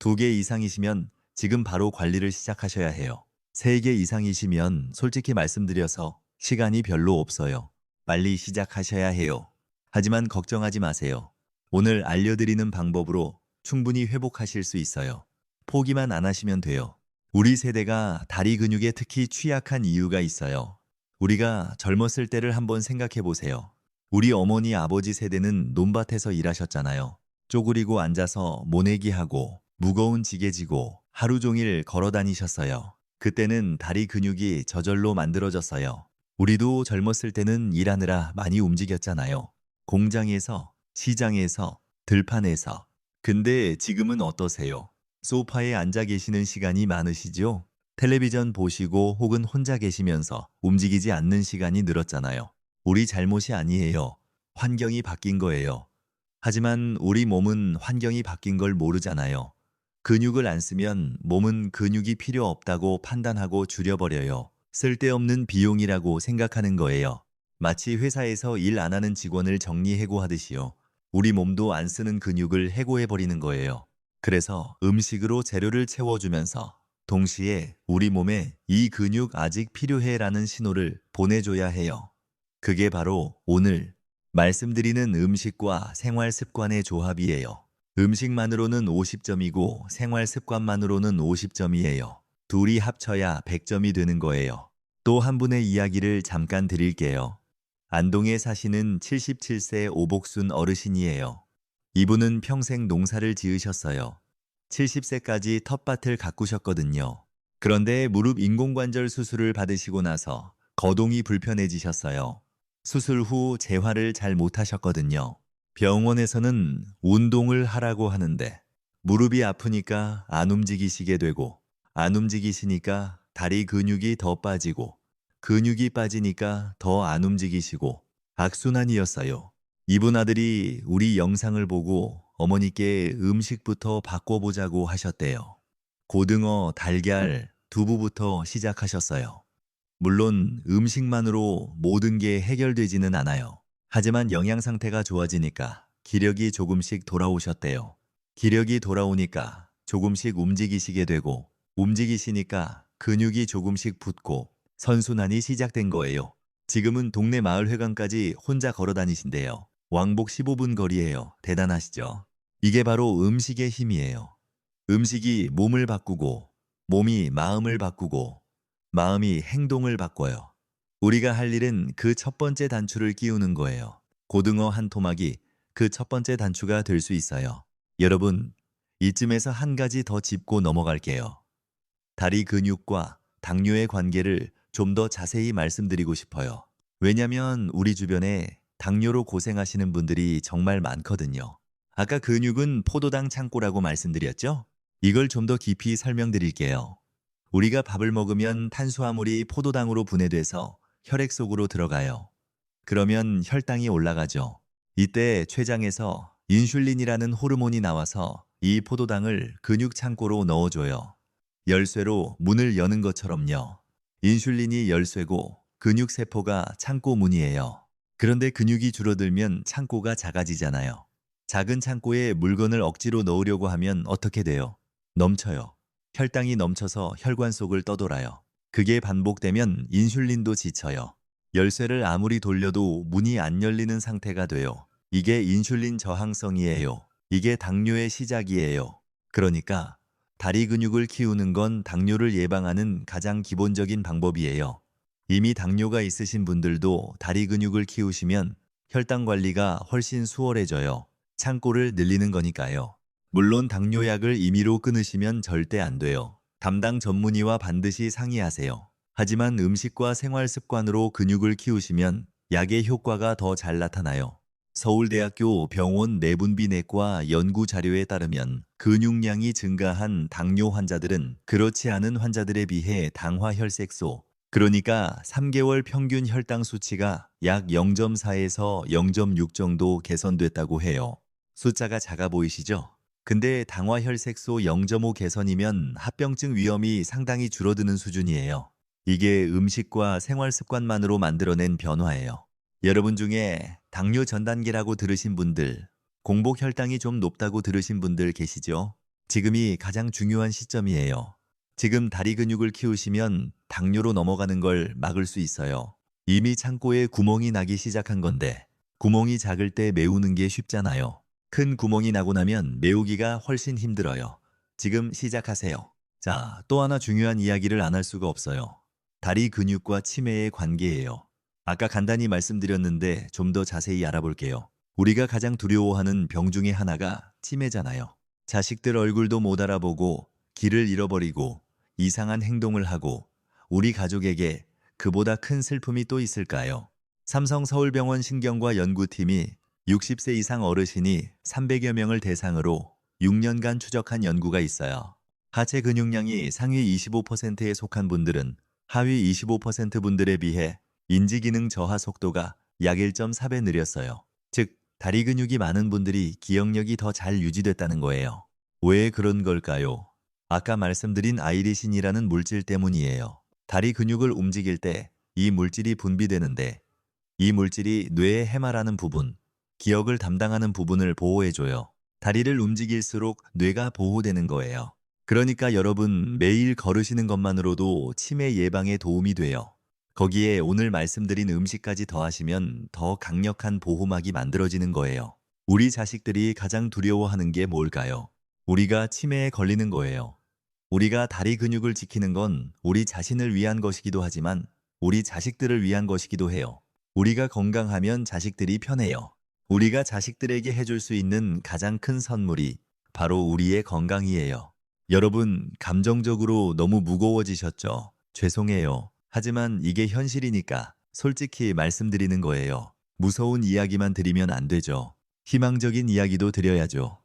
2개 이상이시면 지금 바로 관리를 시작하셔야 해요. 3개 이상이시면 솔직히 말씀드려서 시간이 별로 없어요. 빨리 시작하셔야 해요. 하지만 걱정하지 마세요. 오늘 알려드리는 방법으로 충분히 회복하실 수 있어요. 포기만 안 하시면 돼요. 우리 세대가 다리 근육에 특히 취약한 이유가 있어요. 우리가 젊었을 때를 한번 생각해 보세요. 우리 어머니 아버지 세대는 논밭에서 일하셨잖아요. 쪼그리고 앉아서 모내기 하고 무거운 지게 지고 하루 종일 걸어 다니셨어요. 그때는 다리 근육이 저절로 만들어졌어요. 우리도 젊었을 때는 일하느라 많이 움직였잖아요. 공장에서, 시장에서, 들판에서. 근데 지금은 어떠세요? 소파에 앉아 계시는 시간이 많으시죠? 텔레비전 보시고 혹은 혼자 계시면서 움직이지 않는 시간이 늘었잖아요. 우리 잘못이 아니에요. 환경이 바뀐 거예요. 하지만 우리 몸은 환경이 바뀐 걸 모르잖아요. 근육을 안 쓰면 몸은 근육이 필요 없다고 판단하고 줄여버려요. 쓸데없는 비용이라고 생각하는 거예요. 마치 회사에서 일 안 하는 직원을 정리해고하듯이요. 우리 몸도 안 쓰는 근육을 해고해버리는 거예요. 그래서 음식으로 재료를 채워주면서 동시에 우리 몸에 이 근육 아직 필요해라는 신호를 보내줘야 해요. 그게 바로 오늘 말씀드리는 음식과 생활 습관의 조합이에요. 음식만으로는 50점이고 생활 습관만으로는 50점이에요. 둘이 합쳐야 100점이 되는 거예요. 또 한 분의 이야기를 잠깐 드릴게요. 안동에 사시는 77세 오복순 어르신이에요. 이분은 평생 농사를 지으셨어요. 70세까지 텃밭을 가꾸셨거든요. 그런데 무릎 인공관절 수술을 받으시고 나서 거동이 불편해지셨어요. 수술 후 재활을 잘 못하셨거든요. 병원에서는 운동을 하라고 하는데 무릎이 아프니까 안 움직이시게 되고 안 움직이시니까 다리 근육이 더 빠지고 근육이 빠지니까 더 안 움직이시고 악순환이었어요. 이분 아들이 우리 영상을 보고 어머니께 음식부터 바꿔보자고 하셨대요. 고등어, 달걀, 두부부터 시작하셨어요. 물론 음식만으로 모든 게 해결되지는 않아요. 하지만 영양 상태가 좋아지니까 기력이 조금씩 돌아오셨대요. 기력이 돌아오니까 조금씩 움직이시게 되고 움직이시니까 근육이 조금씩 붙고 선순환이 시작된 거예요. 지금은 동네 마을회관까지 혼자 걸어 다니신대요. 왕복 15분 거리예요. 대단하시죠? 이게 바로 음식의 힘이에요. 음식이 몸을 바꾸고 몸이 마음을 바꾸고 마음이 행동을 바꿔요. 우리가 할 일은 그 첫 번째 단추를 끼우는 거예요. 고등어 한 토막이 그 첫 번째 단추가 될 수 있어요. 여러분, 이쯤에서 한 가지 더 짚고 넘어갈게요. 다리 근육과 당뇨의 관계를 좀 더 자세히 말씀드리고 싶어요. 왜냐면 우리 주변에 당뇨로 고생하시는 분들이 정말 많거든요. 아까 근육은 포도당 창고라고 말씀드렸죠? 이걸 좀 더 깊이 설명드릴게요. 우리가 밥을 먹으면 탄수화물이 포도당으로 분해돼서 혈액 속으로 들어가요. 그러면 혈당이 올라가죠. 이때 췌장에서 인슐린이라는 호르몬이 나와서 이 포도당을 근육 창고로 넣어줘요. 열쇠로 문을 여는 것처럼요. 인슐린이 열쇠고 근육세포가 창고 문이에요. 그런데 근육이 줄어들면 창고가 작아지잖아요. 작은 창고에 물건을 억지로 넣으려고 하면 어떻게 돼요? 넘쳐요. 혈당이 넘쳐서 혈관 속을 떠돌아요. 그게 반복되면 인슐린도 지쳐요. 열쇠를 아무리 돌려도 문이 안 열리는 상태가 돼요. 이게 인슐린 저항성이에요. 이게 당뇨의 시작이에요. 그러니까 다리 근육을 키우는 건 당뇨를 예방하는 가장 기본적인 방법이에요. 이미 당뇨가 있으신 분들도 다리 근육을 키우시면 혈당 관리가 훨씬 수월해져요. 창고를 늘리는 거니까요. 물론 당뇨약을 임의로 끊으시면 절대 안 돼요. 담당 전문의와 반드시 상의하세요. 하지만 음식과 생활 습관으로 근육을 키우시면 약의 효과가 더 잘 나타나요. 서울대학교 병원 내분비내과 연구 자료에 따르면 근육량이 증가한 당뇨 환자들은 그렇지 않은 환자들에 비해 당화 혈색소, 그러니까 3개월 평균 혈당 수치가 약 0.4에서 0.6 정도 개선됐다고 해요. 숫자가 작아 보이시죠? 근데 당화 혈색소 0.5 개선이면 합병증 위험이 상당히 줄어드는 수준이에요. 이게 음식과 생활 습관만으로 만들어낸 변화예요. 여러분 중에 당뇨 전 단계라고 들으신 분들, 공복 혈당이 좀 높다고 들으신 분들 계시죠? 지금이 가장 중요한 시점이에요. 지금 다리 근육을 키우시면 당뇨로 넘어가는 걸 막을 수 있어요. 이미 창고에 구멍이 나기 시작한 건데 구멍이 작을 때 메우는 게 쉽잖아요. 큰 구멍이 나고 나면 메우기가 훨씬 힘들어요. 지금 시작하세요. 자, 또 하나 중요한 이야기를 안 할 수가 없어요. 다리 근육과 치매의 관계예요. 아까 간단히 말씀드렸는데 좀 더 자세히 알아볼게요. 우리가 가장 두려워하는 병 중에 하나가 치매잖아요. 자식들 얼굴도 못 알아보고 길을 잃어버리고 이상한 행동을 하고 우리 가족에게 그보다 큰 슬픔이 또 있을까요? 삼성서울병원 신경과 연구팀이 60세 이상 어르신이 300여 명을 대상으로 6년간 추적한 연구가 있어요. 하체 근육량이 상위 25%에 속한 분들은 하위 25% 분들에 비해 인지기능 저하 속도가 약 1.4배 느렸어요. 즉, 다리 근육이 많은 분들이 기억력이 더 잘 유지됐다는 거예요. 왜 그런 걸까요? 아까 말씀드린 아이리신이라는 물질 때문이에요. 다리 근육을 움직일 때 이 물질이 분비되는데 이 물질이 뇌의 해마라는 부분, 기억을 담당하는 부분을 보호해줘요. 다리를 움직일수록 뇌가 보호되는 거예요. 그러니까 여러분 매일 걸으시는 것만으로도 치매 예방에 도움이 돼요. 거기에 오늘 말씀드린 음식까지 더하시면 더 강력한 보호막이 만들어지는 거예요. 우리 자식들이 가장 두려워하는 게 뭘까요? 우리가 치매에 걸리는 거예요. 우리가 다리 근육을 지키는 건 우리 자신을 위한 것이기도 하지만 우리 자식들을 위한 것이기도 해요. 우리가 건강하면 자식들이 편해요. 우리가 자식들에게 해줄 수 있는 가장 큰 선물이 바로 우리의 건강이에요. 여러분, 감정적으로 너무 무거워지셨죠? 죄송해요. 하지만 이게 현실이니까 솔직히 말씀드리는 거예요. 무서운 이야기만 드리면 안 되죠. 희망적인 이야기도 드려야죠.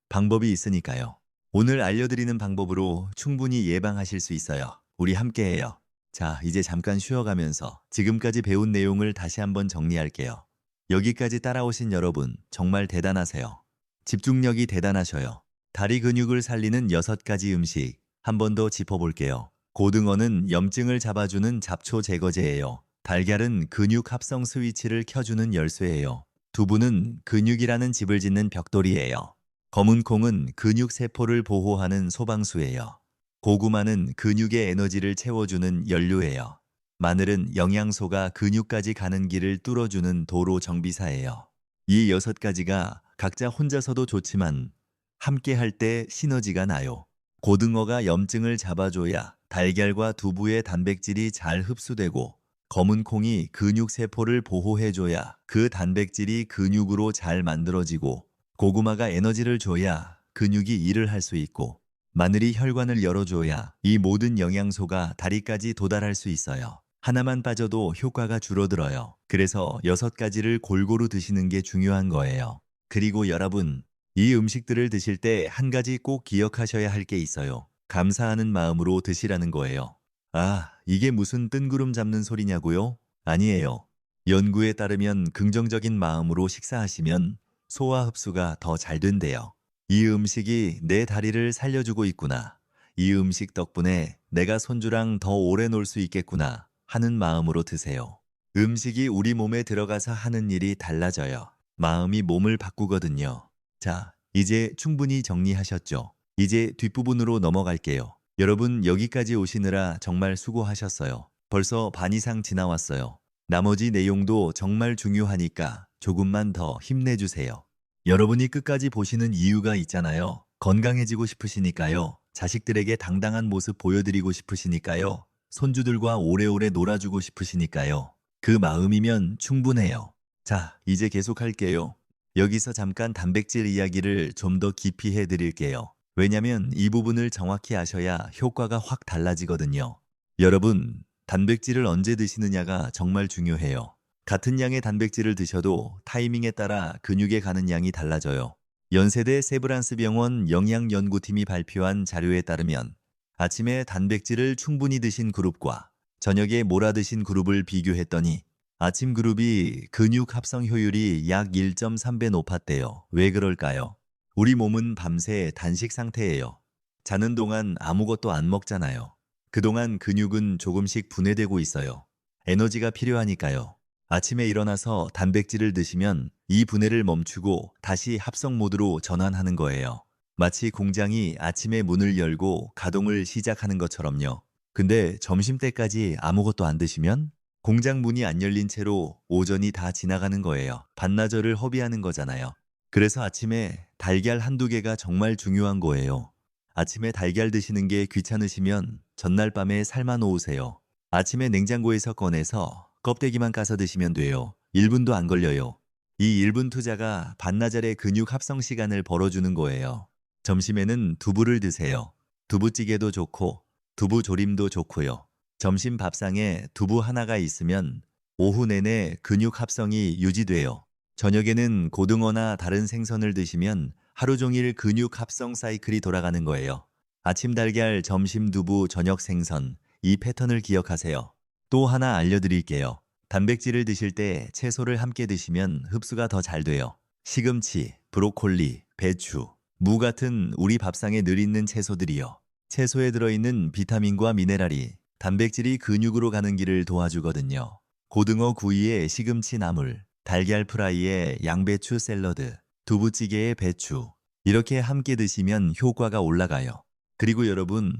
방법이 있으니까요. 오늘 알려드리는 방법으로 충분히 예방하실 수 있어요. 우리 함께해요. 자, 이제 잠깐 쉬어가면서 지금까지 배운 내용을 다시 한번 정리할게요. 여기까지 따라오신 여러분, 정말 대단하세요. 집중력이 대단하셔요. 다리 근육을 살리는 6가지 음식, 한 번 더 짚어볼게요. 고등어는 염증을 잡아주는 잡초 제거제예요. 달걀은 근육 합성 스위치를 켜주는 열쇠예요. 두부는 근육이라는 집을 짓는 벽돌이에요. 검은 콩은 근육 세포를 보호하는 소방수예요. 고구마는 근육의 에너지를 채워주는 연료예요. 마늘은 영양소가 근육까지 가는 길을 뚫어주는 도로 정비사예요. 이 6가지가 각자 혼자서도 좋지만 함께 할 때 시너지가 나요. 고등어가 염증을 잡아줘야 달걀과 두부의 단백질이 잘 흡수되고, 검은 콩이 근육 세포를 보호해줘야 그 단백질이 근육으로 잘 만들어지고, 고구마가 에너지를 줘야 근육이 일을 할 수 있고, 마늘이 혈관을 열어줘야 이 모든 영양소가 다리까지 도달할 수 있어요. 하나만 빠져도 효과가 줄어들어요. 그래서 6가지를 골고루 드시는 게 중요한 거예요. 그리고 여러분, 이 음식들을 드실 때 한 가지 꼭 기억하셔야 할 게 있어요. 감사하는 마음으로 드시라는 거예요. 아, 이게 무슨 뜬구름 잡는 소리냐고요? 아니에요. 연구에 따르면 긍정적인 마음으로 식사하시면 소화 흡수가 더 잘 된대요. 이 음식이 내 다리를 살려주고 있구나. 이 음식 덕분에 내가 손주랑 더 오래 놀 수 있겠구나 하는 마음으로 드세요. 음식이 우리 몸에 들어가서 하는 일이 달라져요. 마음이 몸을 바꾸거든요. 자, 이제 충분히 정리하셨죠? 이제 뒷부분으로 넘어갈게요. 여러분, 여기까지 오시느라 정말 수고하셨어요. 벌써 반 이상 지나왔어요. 나머지 내용도 정말 중요하니까 조금만 더 힘내주세요. 여러분이 끝까지 보시는 이유가 있잖아요. 건강해지고 싶으시니까요. 자식들에게 당당한 모습 보여드리고 싶으시니까요. 손주들과 오래오래 놀아주고 싶으시니까요. 그 마음이면 충분해요. 자, 이제 계속할게요. 여기서 잠깐 단백질 이야기를 좀 더 깊이 해드릴게요. 왜냐면 이 부분을 정확히 아셔야 효과가 확 달라지거든요. 여러분, 단백질을 언제 드시느냐가 정말 중요해요. 같은 양의 단백질을 드셔도 타이밍에 따라 근육에 가는 양이 달라져요. 연세대 세브란스 병원 영양연구팀이 발표한 자료에 따르면 아침에 단백질을 충분히 드신 그룹과 저녁에 몰아드신 그룹을 비교했더니 아침 그룹이 근육 합성 효율이 약 1.3배 높았대요. 왜 그럴까요? 우리 몸은 밤새 단식 상태예요. 자는 동안 아무것도 안 먹잖아요. 그동안 근육은 조금씩 분해되고 있어요. 에너지가 필요하니까요. 아침에 일어나서 단백질을 드시면 이 분해를 멈추고 다시 합성 모드로 전환하는 거예요. 마치 공장이 아침에 문을 열고 가동을 시작하는 것처럼요. 근데 점심때까지 아무것도 안 드시면 공장 문이 안 열린 채로 오전이 다 지나가는 거예요. 반나절을 허비하는 거잖아요. 그래서 아침에 달걀 한두 개가 정말 중요한 거예요. 아침에 달걀 드시는 게 귀찮으시면 전날 밤에 삶아 놓으세요. 아침에 냉장고에서 꺼내서 껍데기만 까서 드시면 돼요. 1분도 안 걸려요. 이 1분 투자가 반나절의 근육 합성 시간을 벌어주는 거예요. 점심에는 두부를 드세요. 두부찌개도 좋고 두부 조림도 좋고요. 점심 밥상에 두부 하나가 있으면 오후 내내 근육 합성이 유지돼요. 저녁에는 고등어나 다른 생선을 드시면 하루 종일 근육 합성 사이클이 돌아가는 거예요. 아침 달걀, 점심 두부, 저녁 생선. 이 패턴을 기억하세요. 또 하나 알려드릴게요. 단백질을 드실 때 채소를 함께 드시면 흡수가 더 잘 돼요. 시금치, 브로콜리, 배추, 무 같은 우리 밥상에 늘 있는 채소들이요. 채소에 들어있는 비타민과 미네랄이 단백질이 근육으로 가는 길을 도와주거든요. 고등어 구이에 시금치 나물, 달걀 프라이에 양배추 샐러드, 두부찌개에 배추. 이렇게 함께 드시면 효과가 올라가요. 그리고 여러분,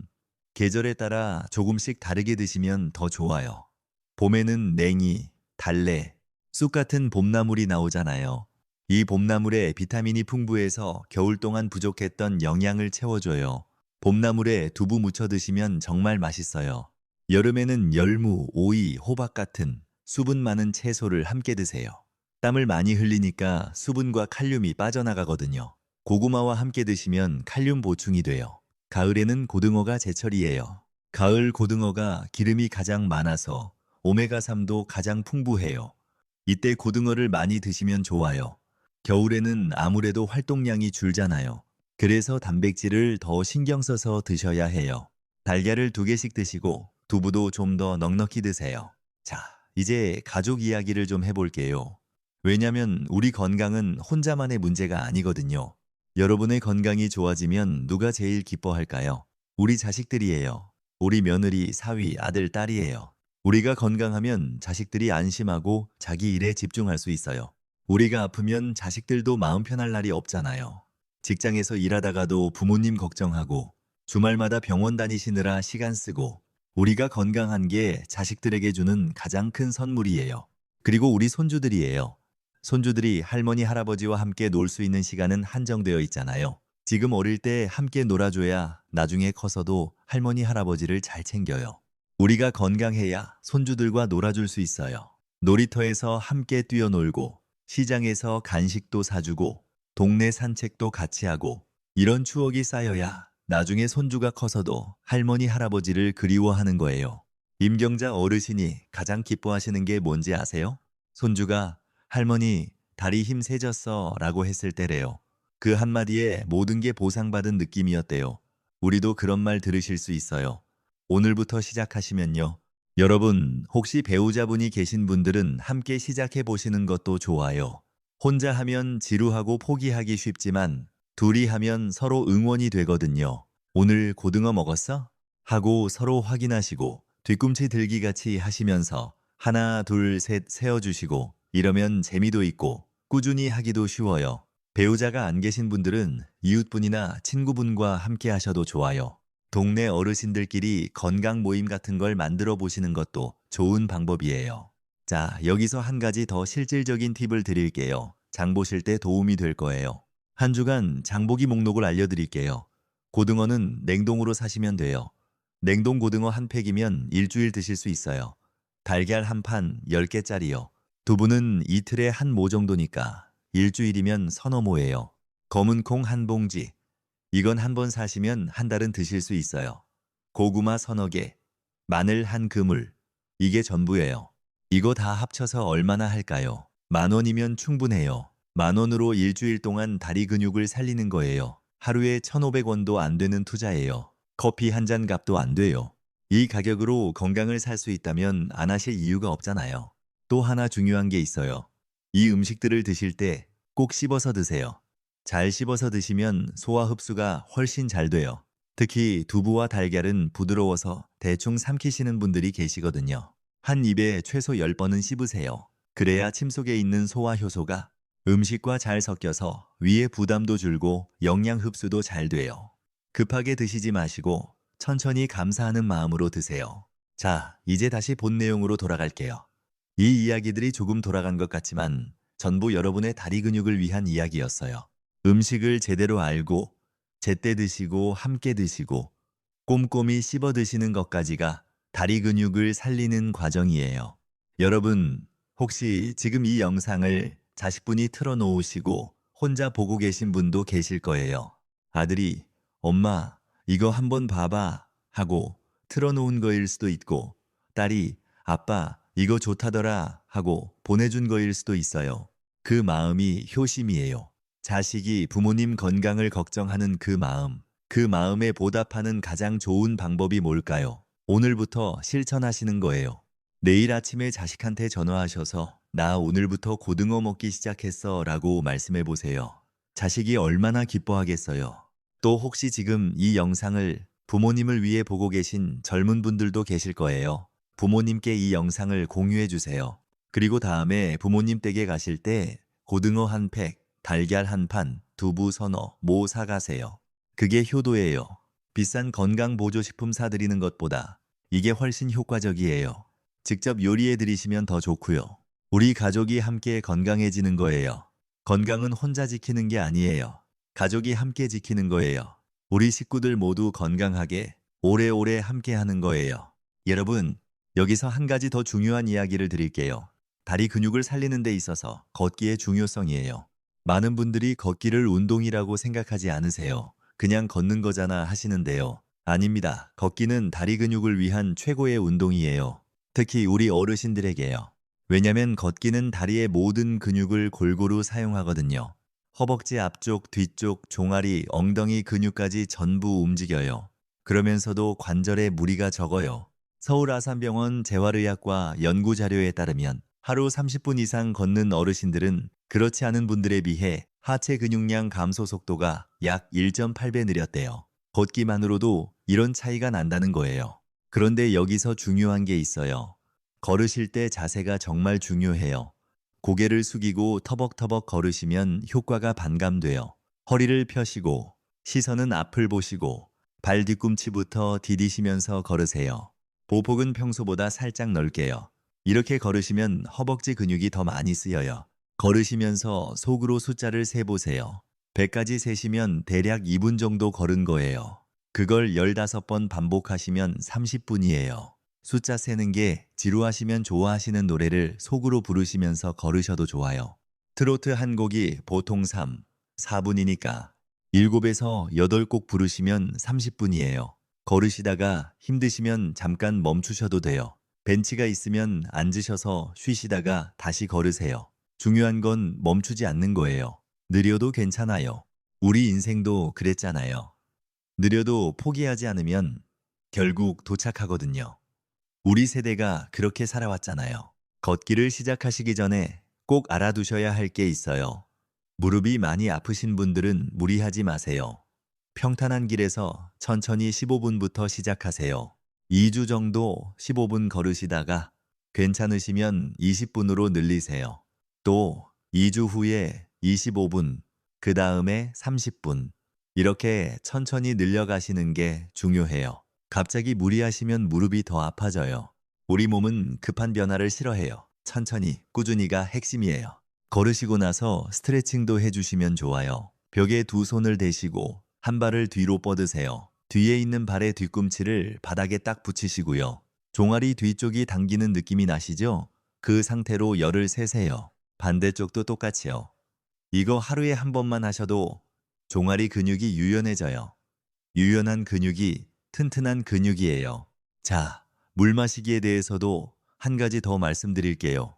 계절에 따라 조금씩 다르게 드시면 더 좋아요. 봄에는 냉이, 달래, 쑥 같은 봄나물이 나오잖아요. 이 봄나물에 비타민이 풍부해서 겨울 동안 부족했던 영양을 채워줘요. 봄나물에 두부 무쳐 드시면 정말 맛있어요. 여름에는 열무, 오이, 호박 같은 수분 많은 채소를 함께 드세요. 땀을 많이 흘리니까 수분과 칼륨이 빠져나가거든요. 고구마와 함께 드시면 칼륨 보충이 돼요. 가을에는 고등어가 제철이에요. 가을 고등어가 기름이 가장 많아서 오메가3도 가장 풍부해요. 이때 고등어를 많이 드시면 좋아요. 겨울에는 아무래도 활동량이 줄잖아요. 그래서 단백질을 더 신경 써서 드셔야 해요. 달걀을 2개씩 드시고 두부도 좀 더 넉넉히 드세요. 자, 이제 가족 이야기를 좀 해볼게요. 왜냐면 우리 건강은 혼자만의 문제가 아니거든요. 여러분의 건강이 좋아지면 누가 제일 기뻐할까요? 우리 자식들이에요. 우리 며느리, 사위, 아들, 딸이에요. 우리가 건강하면 자식들이 안심하고 자기 일에 집중할 수 있어요. 우리가 아프면 자식들도 마음 편할 날이 없잖아요. 직장에서 일하다가도 부모님 걱정하고 주말마다 병원 다니시느라 시간 쓰고 우리가 건강한 게 자식들에게 주는 가장 큰 선물이에요. 그리고 우리 손주들이에요. 손주들이 할머니, 할아버지와 함께 놀 수 있는 시간은 한정되어 있잖아요. 지금 어릴 때 함께 놀아줘야 나중에 커서도 할머니, 할아버지를 잘 챙겨요. 우리가 건강해야 손주들과 놀아줄 수 있어요. 놀이터에서 함께 뛰어놀고, 시장에서 간식도 사주고, 동네 산책도 같이 하고, 이런 추억이 쌓여야 나중에 손주가 커서도 할머니, 할아버지를 그리워하는 거예요. 임경자 어르신이 가장 기뻐하시는 게 뭔지 아세요? 손주가 할머니, 다리 힘 세졌어 라고 했을 때래요. 그 한마디에 모든 게 보상받은 느낌이었대요. 우리도 그런 말 들으실 수 있어요. 오늘부터 시작하시면요. 여러분, 혹시 배우자분이 계신 분들은 함께 시작해 보시는 것도 좋아요. 혼자 하면 지루하고 포기하기 쉽지만 둘이 하면 서로 응원이 되거든요. 오늘 고등어 먹었어? 하고 서로 확인하시고 뒤꿈치 들기 같이 하시면서 하나, 둘, 셋 세어주시고 이러면 재미도 있고 꾸준히 하기도 쉬워요. 배우자가 안 계신 분들은 이웃분이나 친구분과 함께 하셔도 좋아요. 동네 어르신들끼리 건강 모임 같은 걸 만들어 보시는 것도 좋은 방법이에요. 자, 여기서 한 가지 더 실질적인 팁을 드릴게요. 장 보실 때 도움이 될 거예요. 한 주간 장보기 목록을 알려드릴게요. 고등어는 냉동으로 사시면 돼요. 냉동 고등어 한 팩이면 일주일 드실 수 있어요. 달걀 한 판 10개짜리요. 두부는 이틀에 한 모 정도니까 일주일이면 서너 모예요. 검은 콩 한 봉지. 이건 한 번 사시면 한 달은 드실 수 있어요. 고구마 서너 개. 마늘 한 그물. 이게 전부예요. 이거 다 합쳐서 얼마나 할까요? 10,000원이면 충분해요. 10,000원으로 일주일 동안 다리 근육을 살리는 거예요. 하루에 1,500원도 안 되는 투자예요. 커피 한 잔 값도 안 돼요. 이 가격으로 건강을 살 수 있다면 안 하실 이유가 없잖아요. 또 하나 중요한 게 있어요. 이 음식들을 드실 때 꼭 씹어서 드세요. 잘 씹어서 드시면 소화 흡수가 훨씬 잘 돼요. 특히 두부와 달걀은 부드러워서 대충 삼키시는 분들이 계시거든요. 한 입에 최소 10번은 씹으세요. 그래야 침 속에 있는 소화 효소가 음식과 잘 섞여서 위에 부담도 줄고 영양 흡수도 잘 돼요. 급하게 드시지 마시고 천천히 감사하는 마음으로 드세요. 자, 이제 다시 본 내용으로 돌아갈게요. 이 이야기들이 조금 돌아간 것 같지만 전부 여러분의 다리 근육을 위한 이야기였어요. 음식을 제대로 알고 제때 드시고 함께 드시고 꼼꼼히 씹어 드시는 것까지가 다리 근육을 살리는 과정이에요. 여러분, 혹시 지금 이 영상을 자식분이 틀어놓으시고 혼자 보고 계신 분도 계실 거예요. 아들이 엄마, 이거 한번 봐봐 하고 틀어놓은 거일 수도 있고 딸이 아빠, 이거 좋다더라 하고 보내준 거일 수도 있어요. 그 마음이 효심이에요. 자식이 부모님 건강을 걱정하는 그 마음, 그 마음에 보답하는 가장 좋은 방법이 뭘까요? 오늘부터 실천하시는 거예요. 내일 아침에 자식한테 전화하셔서 나 오늘부터 고등어 먹기 시작했어 라고 말씀해 보세요. 자식이 얼마나 기뻐하겠어요. 또 혹시 지금 이 영상을 부모님을 위해 보고 계신 젊은 분들도 계실 거예요. 부모님께 이 영상을 공유해 주세요. 그리고 다음에 부모님 댁에 가실 때 고등어 한 팩, 달걀 한 판, 두부 서너, 모 사가세요. 그게 효도예요. 비싼 건강보조식품 사드리는 것보다 이게 훨씬 효과적이에요. 직접 요리해 드리시면 더 좋고요. 우리 가족이 함께 건강해지는 거예요. 건강은 혼자 지키는 게 아니에요. 가족이 함께 지키는 거예요. 우리 식구들 모두 건강하게 오래오래 함께 하는 거예요. 여러분, 여기서 한 가지 더 중요한 이야기를 드릴게요. 다리 근육을 살리는 데 있어서 걷기의 중요성이에요. 많은 분들이 걷기를 운동이라고 생각하지 않으세요. 그냥 걷는 거잖아 하시는데요. 아닙니다. 걷기는 다리 근육을 위한 최고의 운동이에요. 특히 우리 어르신들에게요. 왜냐면 걷기는 다리의 모든 근육을 골고루 사용하거든요. 허벅지 앞쪽, 뒤쪽, 종아리, 엉덩이 근육까지 전부 움직여요. 그러면서도 관절에 무리가 적어요. 서울 아산병원 재활의학과 연구 자료에 따르면 하루 30분 이상 걷는 어르신들은 그렇지 않은 분들에 비해 하체 근육량 감소 속도가 약 1.8배 느렸대요. 걷기만으로도 이런 차이가 난다는 거예요. 그런데 여기서 중요한 게 있어요. 걸으실 때 자세가 정말 중요해요. 고개를 숙이고 터벅터벅 걸으시면 효과가 반감돼요. 허리를 펴시고 시선은 앞을 보시고 발 뒤꿈치부터 디디시면서 걸으세요. 보폭은 평소보다 살짝 넓게요. 이렇게 걸으시면 허벅지 근육이 더 많이 쓰여요. 걸으시면서 속으로 숫자를 세보세요. 100까지 세시면 대략 2분 정도 걸은 거예요. 그걸 15번 반복하시면 30분이에요. 숫자 세는 게 지루하시면 좋아하시는 노래를 속으로 부르시면서 걸으셔도 좋아요. 트로트 한 곡이 보통 3, 4분이니까 7에서 8곡 부르시면 30분이에요. 걸으시다가 힘드시면 잠깐 멈추셔도 돼요. 벤치가 있으면 앉으셔서 쉬시다가 다시 걸으세요. 중요한 건 멈추지 않는 거예요. 느려도 괜찮아요. 우리 인생도 그랬잖아요. 느려도 포기하지 않으면 결국 도착하거든요. 우리 세대가 그렇게 살아왔잖아요. 걷기를 시작하시기 전에 꼭 알아두셔야 할 게 있어요. 무릎이 많이 아프신 분들은 무리하지 마세요. 평탄한 길에서 천천히 15분부터 시작하세요. 2주 정도 15분 걸으시다가 괜찮으시면 20분으로 늘리세요. 또 2주 후에 25분, 그 다음에 30분. 이렇게 천천히 늘려가시는 게 중요해요. 갑자기 무리하시면 무릎이 더 아파져요. 우리 몸은 급한 변화를 싫어해요. 천천히, 꾸준히가 핵심이에요. 걸으시고 나서 스트레칭도 해주시면 좋아요. 벽에 두 손을 대시고 한 발을 뒤로 뻗으세요. 뒤에 있는 발의 뒤꿈치를 바닥에 딱 붙이시고요. 종아리 뒤쪽이 당기는 느낌이 나시죠? 그 상태로 열을 세세요. 반대쪽도 똑같이요. 이거 하루에 한 번만 하셔도 종아리 근육이 유연해져요. 유연한 근육이 튼튼한 근육이에요. 자, 물 마시기에 대해서도 한 가지 더 말씀드릴게요.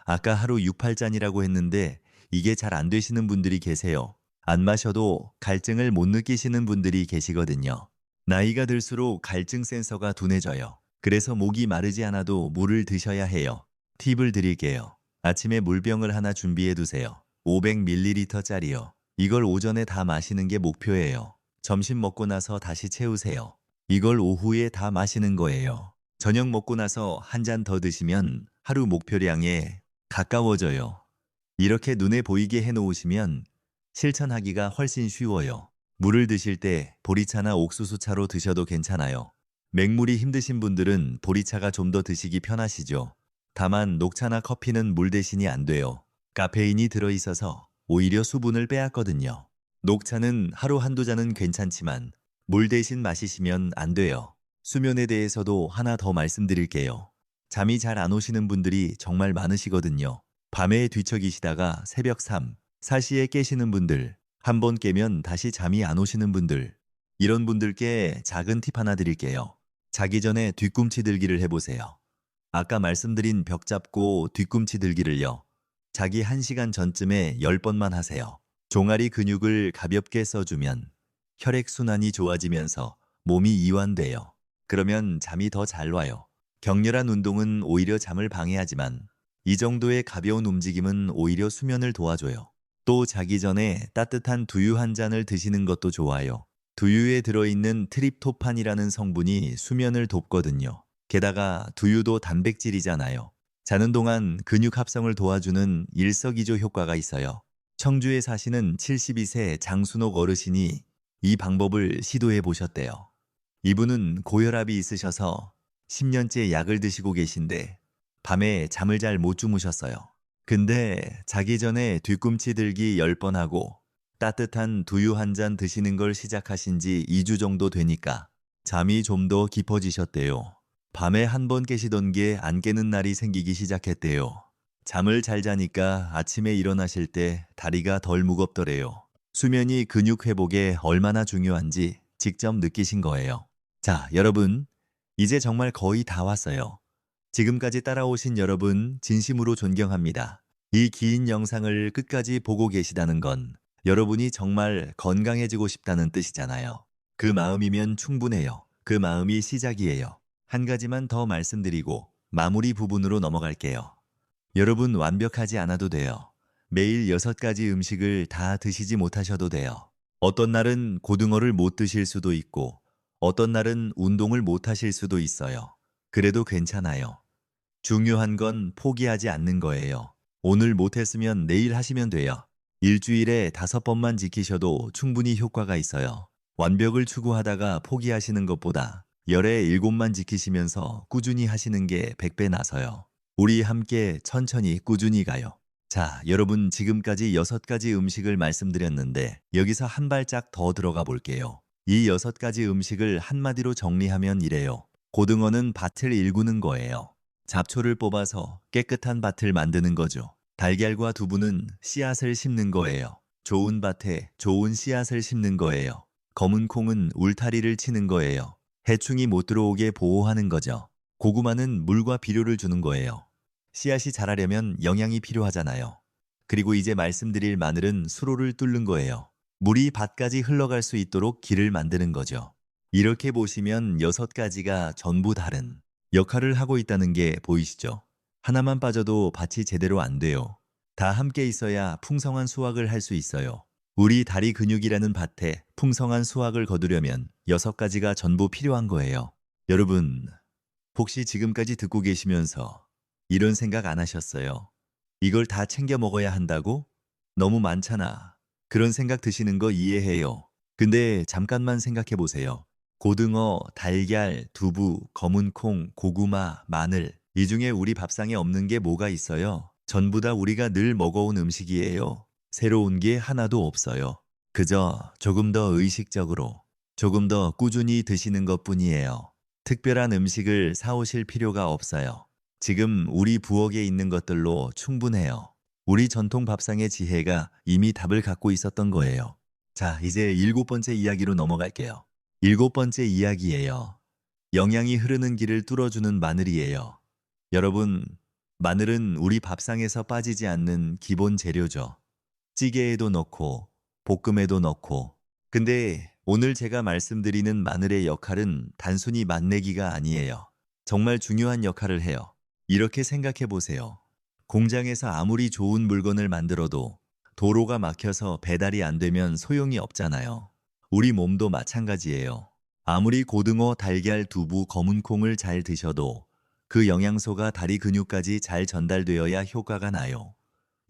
아까 하루 6-8잔이라고 했는데 이게 잘 안 되시는 분들이 계세요. 안 마셔도 갈증을 못 느끼시는 분들이 계시거든요. 나이가 들수록 갈증 센서가 둔해져요. 그래서 목이 마르지 않아도 물을 드셔야 해요. 팁을 드릴게요. 아침에 물병을 하나 준비해 두세요. 500ml짜리요. 이걸 오전에 다 마시는 게 목표예요. 점심 먹고 나서 다시 채우세요. 이걸 오후에 다 마시는 거예요. 저녁 먹고 나서 한 잔 더 드시면 하루 목표량에 가까워져요. 이렇게 눈에 보이게 해놓으시면 실천하기가 훨씬 쉬워요. 물을 드실 때 보리차나 옥수수차로 드셔도 괜찮아요. 맹물이 힘드신 분들은 보리차가 좀 더 드시기 편하시죠. 다만 녹차나 커피는 물 대신이 안 돼요. 카페인이 들어있어서 오히려 수분을 빼앗거든요. 녹차는 하루 한두 잔은 괜찮지만 물 대신 마시시면 안 돼요. 수면에 대해서도 하나 더 말씀드릴게요. 잠이 잘 안 오시는 분들이 정말 많으시거든요. 밤에 뒤척이시다가 새벽 3, 4시에 깨시는 분들, 한 번 깨면 다시 잠이 안 오시는 분들, 이런 분들께 작은 팁 하나 드릴게요. 자기 전에 뒤꿈치 들기를 해보세요. 아까 말씀드린 벽 잡고 뒤꿈치 들기를요. 자기 1시간 전쯤에 10번만 하세요. 종아리 근육을 가볍게 써주면 혈액순환이 좋아지면서 몸이 이완돼요. 그러면 잠이 더 잘 와요. 격렬한 운동은 오히려 잠을 방해하지만 이 정도의 가벼운 움직임은 오히려 수면을 도와줘요. 또 자기 전에 따뜻한 두유 한 잔을 드시는 것도 좋아요. 두유에 들어있는 트립토판이라는 성분이 수면을 돕거든요. 게다가 두유도 단백질이잖아요. 자는 동안 근육 합성을 도와주는 일석이조 효과가 있어요. 청주에 사시는 72세 장순옥 어르신이 이 방법을 시도해 보셨대요. 이분은 고혈압이 있으셔서 10년째 약을 드시고 계신데 밤에 잠을 잘 못 주무셨어요. 근데 자기 전에 뒤꿈치 들기 10번 하고 따뜻한 두유 한 잔 드시는 걸 시작하신 지 2주 정도 되니까 잠이 좀 더 깊어지셨대요. 밤에 한 번 깨시던 게 안 깨는 날이 생기기 시작했대요. 잠을 잘 자니까 아침에 일어나실 때 다리가 덜 무겁더래요. 수면이 근육 회복에 얼마나 중요한지 직접 느끼신 거예요. 자, 여러분, 이제 정말 거의 다 왔어요. 지금까지 따라오신 여러분 진심으로 존경합니다. 이 긴 영상을 끝까지 보고 계시다는 건 여러분이 정말 건강해지고 싶다는 뜻이잖아요. 그 마음이면 충분해요. 그 마음이 시작이에요. 한 가지만 더 말씀드리고 마무리 부분으로 넘어갈게요. 여러분 완벽하지 않아도 돼요. 매일 6가지 음식을 다 드시지 못하셔도 돼요. 어떤 날은 고등어를 못 드실 수도 있고 어떤 날은 운동을 못 하실 수도 있어요. 그래도 괜찮아요. 중요한 건 포기하지 않는 거예요. 오늘 못했으면 내일 하시면 돼요. 일주일에 5번만 지키셔도 충분히 효과가 있어요. 완벽을 추구하다가 포기하시는 것보다 열에 7만 지키시면서 꾸준히 하시는 게 100배 나서요. 우리 함께 천천히 꾸준히 가요. 자, 여러분 지금까지 6가지 음식을 말씀드렸는데 여기서 한 발짝 더 들어가 볼게요. 이 6가지 음식을 한마디로 정리하면 이래요. 고등어는 밭을 일구는 거예요. 잡초를 뽑아서 깨끗한 밭을 만드는 거죠. 달걀과 두부는 씨앗을 심는 거예요. 좋은 밭에 좋은 씨앗을 심는 거예요. 검은 콩은 울타리를 치는 거예요. 해충이 못 들어오게 보호하는 거죠. 고구마는 물과 비료를 주는 거예요. 씨앗이 자라려면 영양이 필요하잖아요. 그리고 이제 말씀드릴 마늘은 수로를 뚫는 거예요. 물이 밭까지 흘러갈 수 있도록 길을 만드는 거죠. 이렇게 보시면 6가지가 전부 다른 역할을 하고 있다는 게 보이시죠? 하나만 빠져도 밭이 제대로 안 돼요. 다 함께 있어야 풍성한 수확을 할 수 있어요. 우리 다리 근육이라는 밭에 풍성한 수확을 거두려면 6가지가 전부 필요한 거예요. 여러분, 혹시 지금까지 듣고 계시면서 이런 생각 안 하셨어요? 이걸 다 챙겨 먹어야 한다고? 너무 많잖아. 그런 생각 드시는 거 이해해요. 근데 잠깐만 생각해 보세요. 고등어, 달걀, 두부, 검은 콩, 고구마, 마늘. 이 중에 우리 밥상에 없는 게 뭐가 있어요? 전부 다 우리가 늘 먹어온 음식이에요. 새로운 게 하나도 없어요. 그저 조금 더 의식적으로, 조금 더 꾸준히 드시는 것뿐이에요. 특별한 음식을 사오실 필요가 없어요. 지금 우리 부엌에 있는 것들로 충분해요. 우리 전통 밥상의 지혜가 이미 답을 갖고 있었던 거예요. 자, 이제 7번째 이야기로 넘어갈게요. 7번째 이야기예요. 영양이 흐르는 길을 뚫어주는 마늘이에요. 여러분, 마늘은 우리 밥상에서 빠지지 않는 기본 재료죠. 찌개에도 넣고, 볶음에도 넣고. 근데 오늘 제가 말씀드리는 마늘의 역할은 단순히 맛내기가 아니에요. 정말 중요한 역할을 해요. 이렇게 생각해 보세요. 공장에서 아무리 좋은 물건을 만들어도 도로가 막혀서 배달이 안 되면 소용이 없잖아요. 우리 몸도 마찬가지예요. 아무리 고등어, 달걀, 두부, 검은 콩을 잘 드셔도 그 영양소가 다리 근육까지 잘 전달되어야 효과가 나요.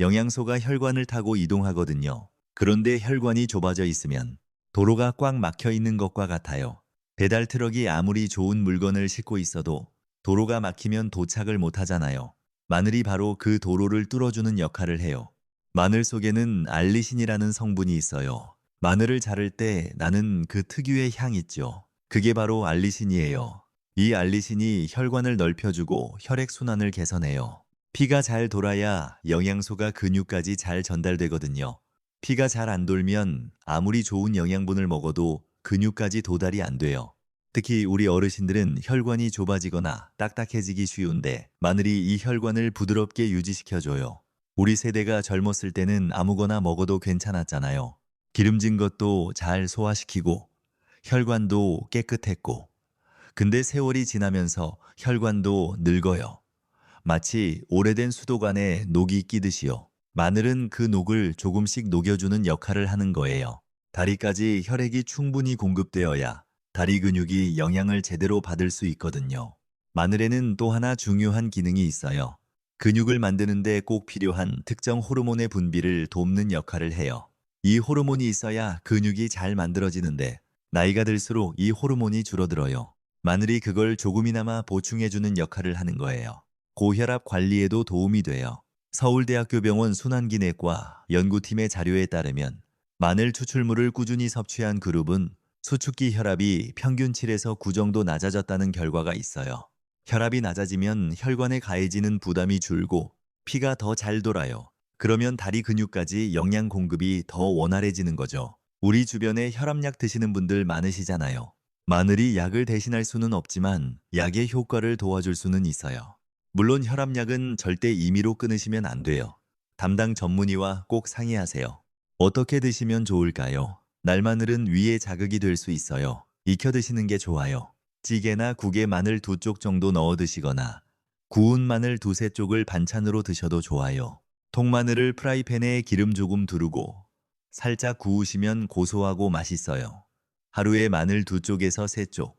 영양소가 혈관을 타고 이동하거든요. 그런데 혈관이 좁아져 있으면 도로가 꽉 막혀 있는 것과 같아요. 배달 트럭이 아무리 좋은 물건을 싣고 있어도 도로가 막히면 도착을 못 하잖아요. 마늘이 바로 그 도로를 뚫어주는 역할을 해요. 마늘 속에는 알리신이라는 성분이 있어요. 마늘을 자를 때 나는 그 특유의 향 있죠. 그게 바로 알리신이에요. 이 알리신이 혈관을 넓혀주고 혈액순환을 개선해요. 피가 잘 돌아야 영양소가 근육까지 잘 전달되거든요. 피가 잘 안 돌면 아무리 좋은 영양분을 먹어도 근육까지 도달이 안 돼요. 특히 우리 어르신들은 혈관이 좁아지거나 딱딱해지기 쉬운데 마늘이 이 혈관을 부드럽게 유지시켜줘요. 우리 세대가 젊었을 때는 아무거나 먹어도 괜찮았잖아요. 기름진 것도 잘 소화시키고 혈관도 깨끗했고. 근데 세월이 지나면서 혈관도 늙어요. 마치 오래된 수도관에 녹이 끼듯이요. 마늘은 그 녹을 조금씩 녹여주는 역할을 하는 거예요. 다리까지 혈액이 충분히 공급되어야 다리 근육이 영양을 제대로 받을 수 있거든요. 마늘에는 또 하나 중요한 기능이 있어요. 근육을 만드는데 꼭 필요한 특정 호르몬의 분비를 돕는 역할을 해요. 이 호르몬이 있어야 근육이 잘 만들어지는데 나이가 들수록 이 호르몬이 줄어들어요. 마늘이 그걸 조금이나마 보충해주는 역할을 하는 거예요. 고혈압 관리에도 도움이 돼요. 서울대학교 병원 순환기내과 연구팀의 자료에 따르면 마늘 추출물을 꾸준히 섭취한 그룹은 수축기 혈압이 평균 7에서 9 정도 낮아졌다는 결과가 있어요. 혈압이 낮아지면 혈관에 가해지는 부담이 줄고 피가 더 잘 돌아요. 그러면 다리 근육까지 영양 공급이 더 원활해지는 거죠. 우리 주변에 혈압약 드시는 분들 많으시잖아요. 마늘이 약을 대신할 수는 없지만 약의 효과를 도와줄 수는 있어요. 물론 혈압약은 절대 임의로 끊으시면 안 돼요. 담당 전문의와 꼭 상의하세요. 어떻게 드시면 좋을까요? 날마늘은 위에 자극이 될 수 있어요. 익혀 드시는 게 좋아요. 찌개나 국에 마늘 2쪽 정도 넣어 드시거나 구운 마늘 2~3쪽을 반찬으로 드셔도 좋아요. 통마늘을 프라이팬에 기름 조금 두르고 살짝 구우시면 고소하고 맛있어요. 하루에 마늘 2쪽에서 3쪽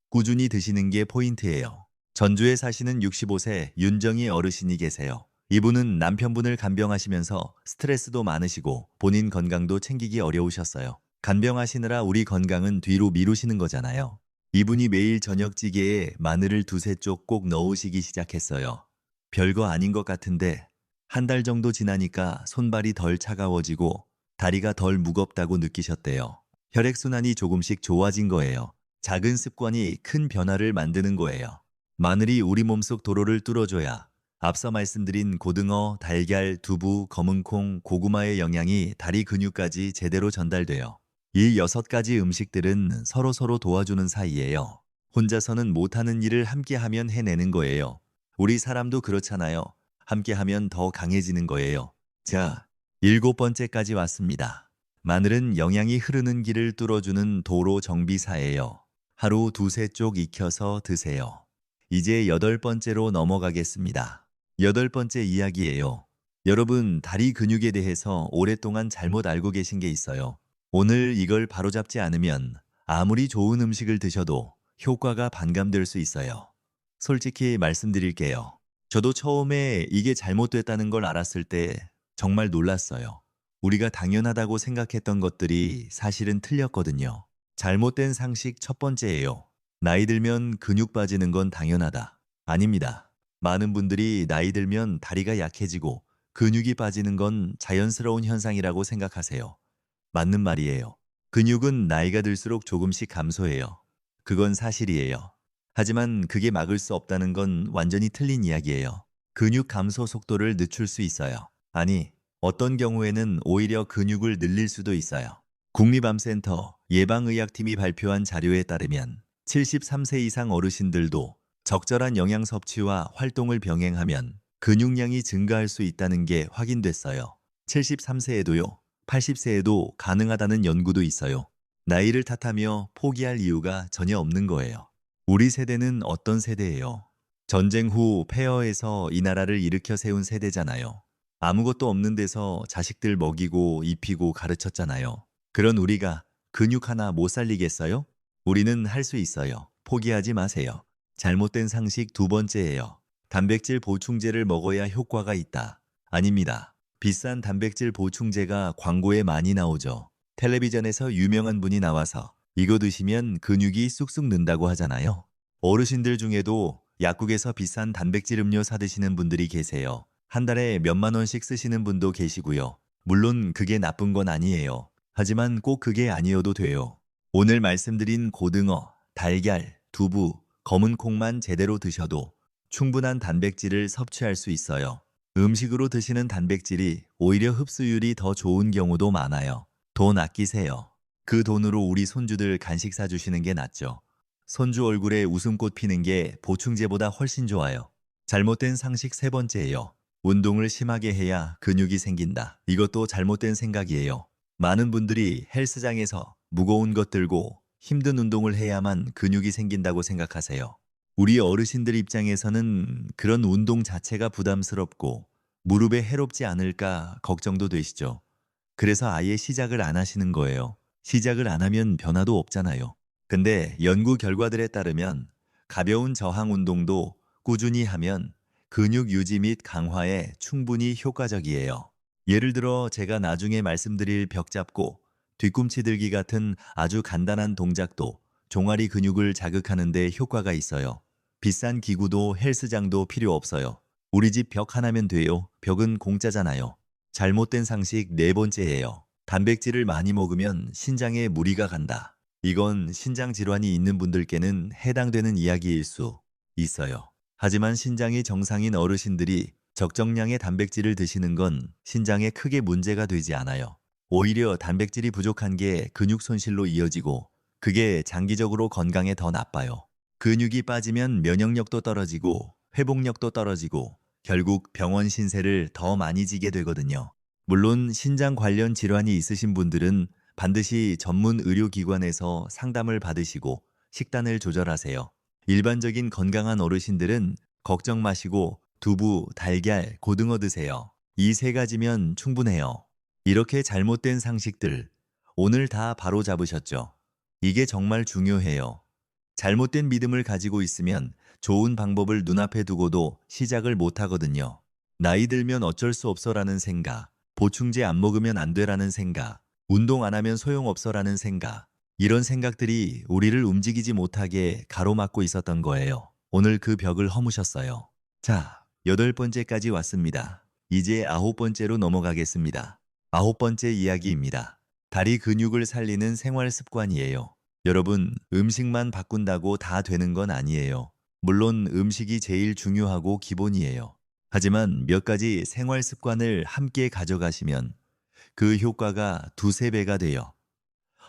꾸준히 드시는 게 포인트예요. 전주에 사시는 65세 윤정희 어르신이 계세요. 이분은 남편분을 간병하시면서 스트레스도 많으시고 본인 건강도 챙기기 어려우셨어요. 간병하시느라 우리 건강은 뒤로 미루시는 거잖아요. 이분이 매일 저녁 찌개에 마늘을 2~3쪽 꼭 넣으시기 시작했어요. 별거 아닌 것 같은데 한 달 정도 지나니까 손발이 덜 차가워지고 다리가 덜 무겁다고 느끼셨대요. 혈액순환이 조금씩 좋아진 거예요. 작은 습관이 큰 변화를 만드는 거예요. 마늘이 우리 몸속 도로를 뚫어줘야 앞서 말씀드린 고등어, 달걀, 두부, 검은콩, 고구마의 영양이 다리 근육까지 제대로 전달돼요. 이 6가지 음식들은 서로서로 도와주는 사이예요. 혼자서는 못하는 일을 함께하면 해내는 거예요. 우리 사람도 그렇잖아요. 함께하면 더 강해지는 거예요. 자, 7번째까지 왔습니다. 마늘은 영양이 흐르는 길을 뚫어주는 도로 정비사예요. 하루 2~3쪽 익혀서 드세요. 이제 8번째로 넘어가겠습니다. 8번째 이야기예요. 여러분, 다리 근육에 대해서 오랫동안 잘못 알고 계신 게 있어요. 오늘 이걸 바로잡지 않으면 아무리 좋은 음식을 드셔도 효과가 반감될 수 있어요. 솔직히 말씀드릴게요. 저도 처음에 이게 잘못됐다는 걸 알았을 때 정말 놀랐어요. 우리가 당연하다고 생각했던 것들이 사실은 틀렸거든요. 잘못된 상식 첫 번째예요. 나이 들면 근육 빠지는 건 당연하다. 아닙니다. 많은 분들이 나이 들면 다리가 약해지고 근육이 빠지는 건 자연스러운 현상이라고 생각하세요. 맞는 말이에요. 근육은 나이가 들수록 조금씩 감소해요. 그건 사실이에요. 하지만 그게 막을 수 없다는 건 완전히 틀린 이야기예요. 근육 감소 속도를 늦출 수 있어요. 아니, 어떤 경우에는 오히려 근육을 늘릴 수도 있어요. 국립암센터 예방의학팀이 발표한 자료에 따르면 73세 이상 어르신들도 적절한 영양 섭취와 활동을 병행하면 근육량이 증가할 수 있다는 게 확인됐어요. 73세에도요, 80세에도 가능하다는 연구도 있어요. 나이를 탓하며 포기할 이유가 전혀 없는 거예요. 우리 세대는 어떤 세대예요? 전쟁 후 폐허에서 이 나라를 일으켜 세운 세대잖아요. 아무것도 없는 데서 자식들 먹이고 입히고 가르쳤잖아요. 그런 우리가 근육 하나 못 살리겠어요? 우리는 할 수 있어요. 포기하지 마세요. 잘못된 상식 2번째예요. 단백질 보충제를 먹어야 효과가 있다. 아닙니다. 비싼 단백질 보충제가 광고에 많이 나오죠. 텔레비전에서 유명한 분이 나와서 이거 드시면 근육이 쑥쑥 는다고 하잖아요. 어르신들 중에도 약국에서 비싼 단백질 음료 사 드시는 분들이 계세요. 한 달에 몇만 원씩 쓰시는 분도 계시고요. 물론 그게 나쁜 건 아니에요. 하지만 꼭 그게 아니어도 돼요. 오늘 말씀드린 고등어, 달걀, 두부, 검은 콩만 제대로 드셔도 충분한 단백질을 섭취할 수 있어요. 음식으로 드시는 단백질이 오히려 흡수율이 더 좋은 경우도 많아요. 돈 아끼세요. 그 돈으로 우리 손주들 간식 사주시는 게 낫죠. 손주 얼굴에 웃음꽃 피는 게 보충제보다 훨씬 좋아요. 잘못된 상식 3번째예요. 운동을 심하게 해야 근육이 생긴다. 이것도 잘못된 생각이에요. 많은 분들이 헬스장에서 무거운 것 들고 힘든 운동을 해야만 근육이 생긴다고 생각하세요. 우리 어르신들 입장에서는 그런 운동 자체가 부담스럽고 무릎에 해롭지 않을까 걱정도 되시죠. 그래서 아예 시작을 안 하시는 거예요. 시작을 안 하면 변화도 없잖아요. 근데 연구 결과들에 따르면 가벼운 저항 운동도 꾸준히 하면 근육 유지 및 강화에 충분히 효과적이에요. 예를 들어 제가 나중에 말씀드릴 벽 잡고 뒤꿈치 들기 같은 아주 간단한 동작도 종아리 근육을 자극하는 데 효과가 있어요. 비싼 기구도 헬스장도 필요 없어요. 우리 집 벽 하나면 돼요. 벽은 공짜잖아요. 잘못된 상식 4번째예요. 단백질을 많이 먹으면 신장에 무리가 간다. 이건 신장 질환이 있는 분들께는 해당되는 이야기일 수 있어요. 하지만 신장이 정상인 어르신들이 적정량의 단백질을 드시는 건 신장에 크게 문제가 되지 않아요. 오히려 단백질이 부족한 게 근육 손실로 이어지고 그게 장기적으로 건강에 더 나빠요. 근육이 빠지면 면역력도 떨어지고 회복력도 떨어지고 결국 병원 신세를 더 많이 지게 되거든요. 물론 신장 관련 질환이 있으신 분들은 반드시 전문 의료기관에서 상담을 받으시고 식단을 조절하세요. 일반적인 건강한 어르신들은 걱정 마시고 두부, 달걀, 고등어 드세요. 이 세 가지면 충분해요. 이렇게 잘못된 상식들, 오늘 다 바로 잡으셨죠? 이게 정말 중요해요. 잘못된 믿음을 가지고 있으면 좋은 방법을 눈앞에 두고도 시작을 못 하거든요. 나이 들면 어쩔 수 없어라는 생각, 보충제 안 먹으면 안 돼라는 생각, 운동 안 하면 소용없어라는 생각, 이런 생각들이 우리를 움직이지 못하게 가로막고 있었던 거예요. 오늘 그 벽을 허무셨어요. 자, 8번째까지 왔습니다. 이제 9번째로 넘어가겠습니다. 9번째 이야기입니다. 다리 근육을 살리는 생활 습관이에요. 여러분, 음식만 바꾼다고 다 되는 건 아니에요. 물론 음식이 제일 중요하고 기본이에요. 하지만 몇 가지 생활 습관을 함께 가져가시면 그 효과가 두세 배가 돼요.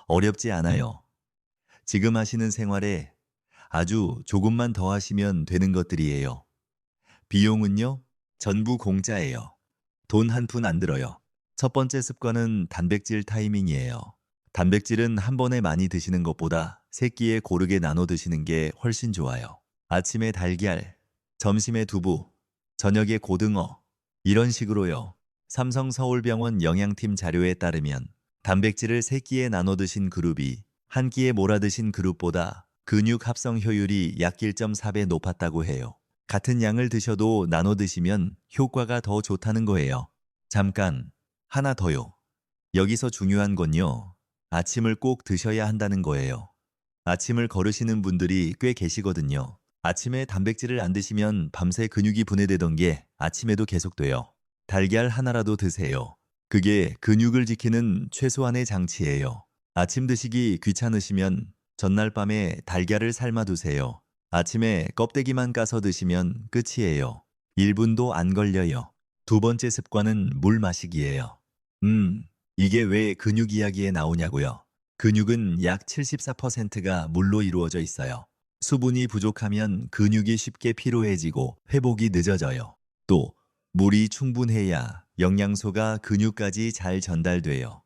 어렵지 않아요. 지금 하시는 생활에 아주 조금만 더 하시면 되는 것들이에요. 비용은요? 전부 공짜예요. 돈 한 푼 안 들어요. 첫 번째 습관은 단백질 타이밍이에요. 단백질은 한 번에 많이 드시는 것보다 세 끼에 고르게 나눠 드시는 게 훨씬 좋아요. 아침에 달걀, 점심에 두부, 저녁에 고등어. 이런 식으로요. 삼성 서울병원 영양팀 자료에 따르면 단백질을 세 끼에 나눠 드신 그룹이 한 끼에 몰아 드신 그룹보다 근육 합성 효율이 약 1.4배 높았다고 해요. 같은 양을 드셔도 나눠 드시면 효과가 더 좋다는 거예요. 잠깐, 하나 더요. 여기서 중요한 건요. 아침을 꼭 드셔야 한다는 거예요. 아침을 거르시는 분들이 꽤 계시거든요. 아침에 단백질을 안 드시면 밤새 근육이 분해되던 게 아침에도 계속돼요. 달걀 하나라도 드세요. 그게 근육을 지키는 최소한의 장치예요. 아침 드시기 귀찮으시면 전날 밤에 달걀을 삶아 두세요. 아침에 껍데기만 까서 드시면 끝이에요. 1분도 안 걸려요. 두 번째 습관은 물 마시기예요. 이게 왜 근육 이야기에 나오냐고요? 근육은 약 74%가 물로 이루어져 있어요. 수분이 부족하면 근육이 쉽게 피로해지고 회복이 늦어져요. 또 물이 충분해야 영양소가 근육까지 잘 전달돼요.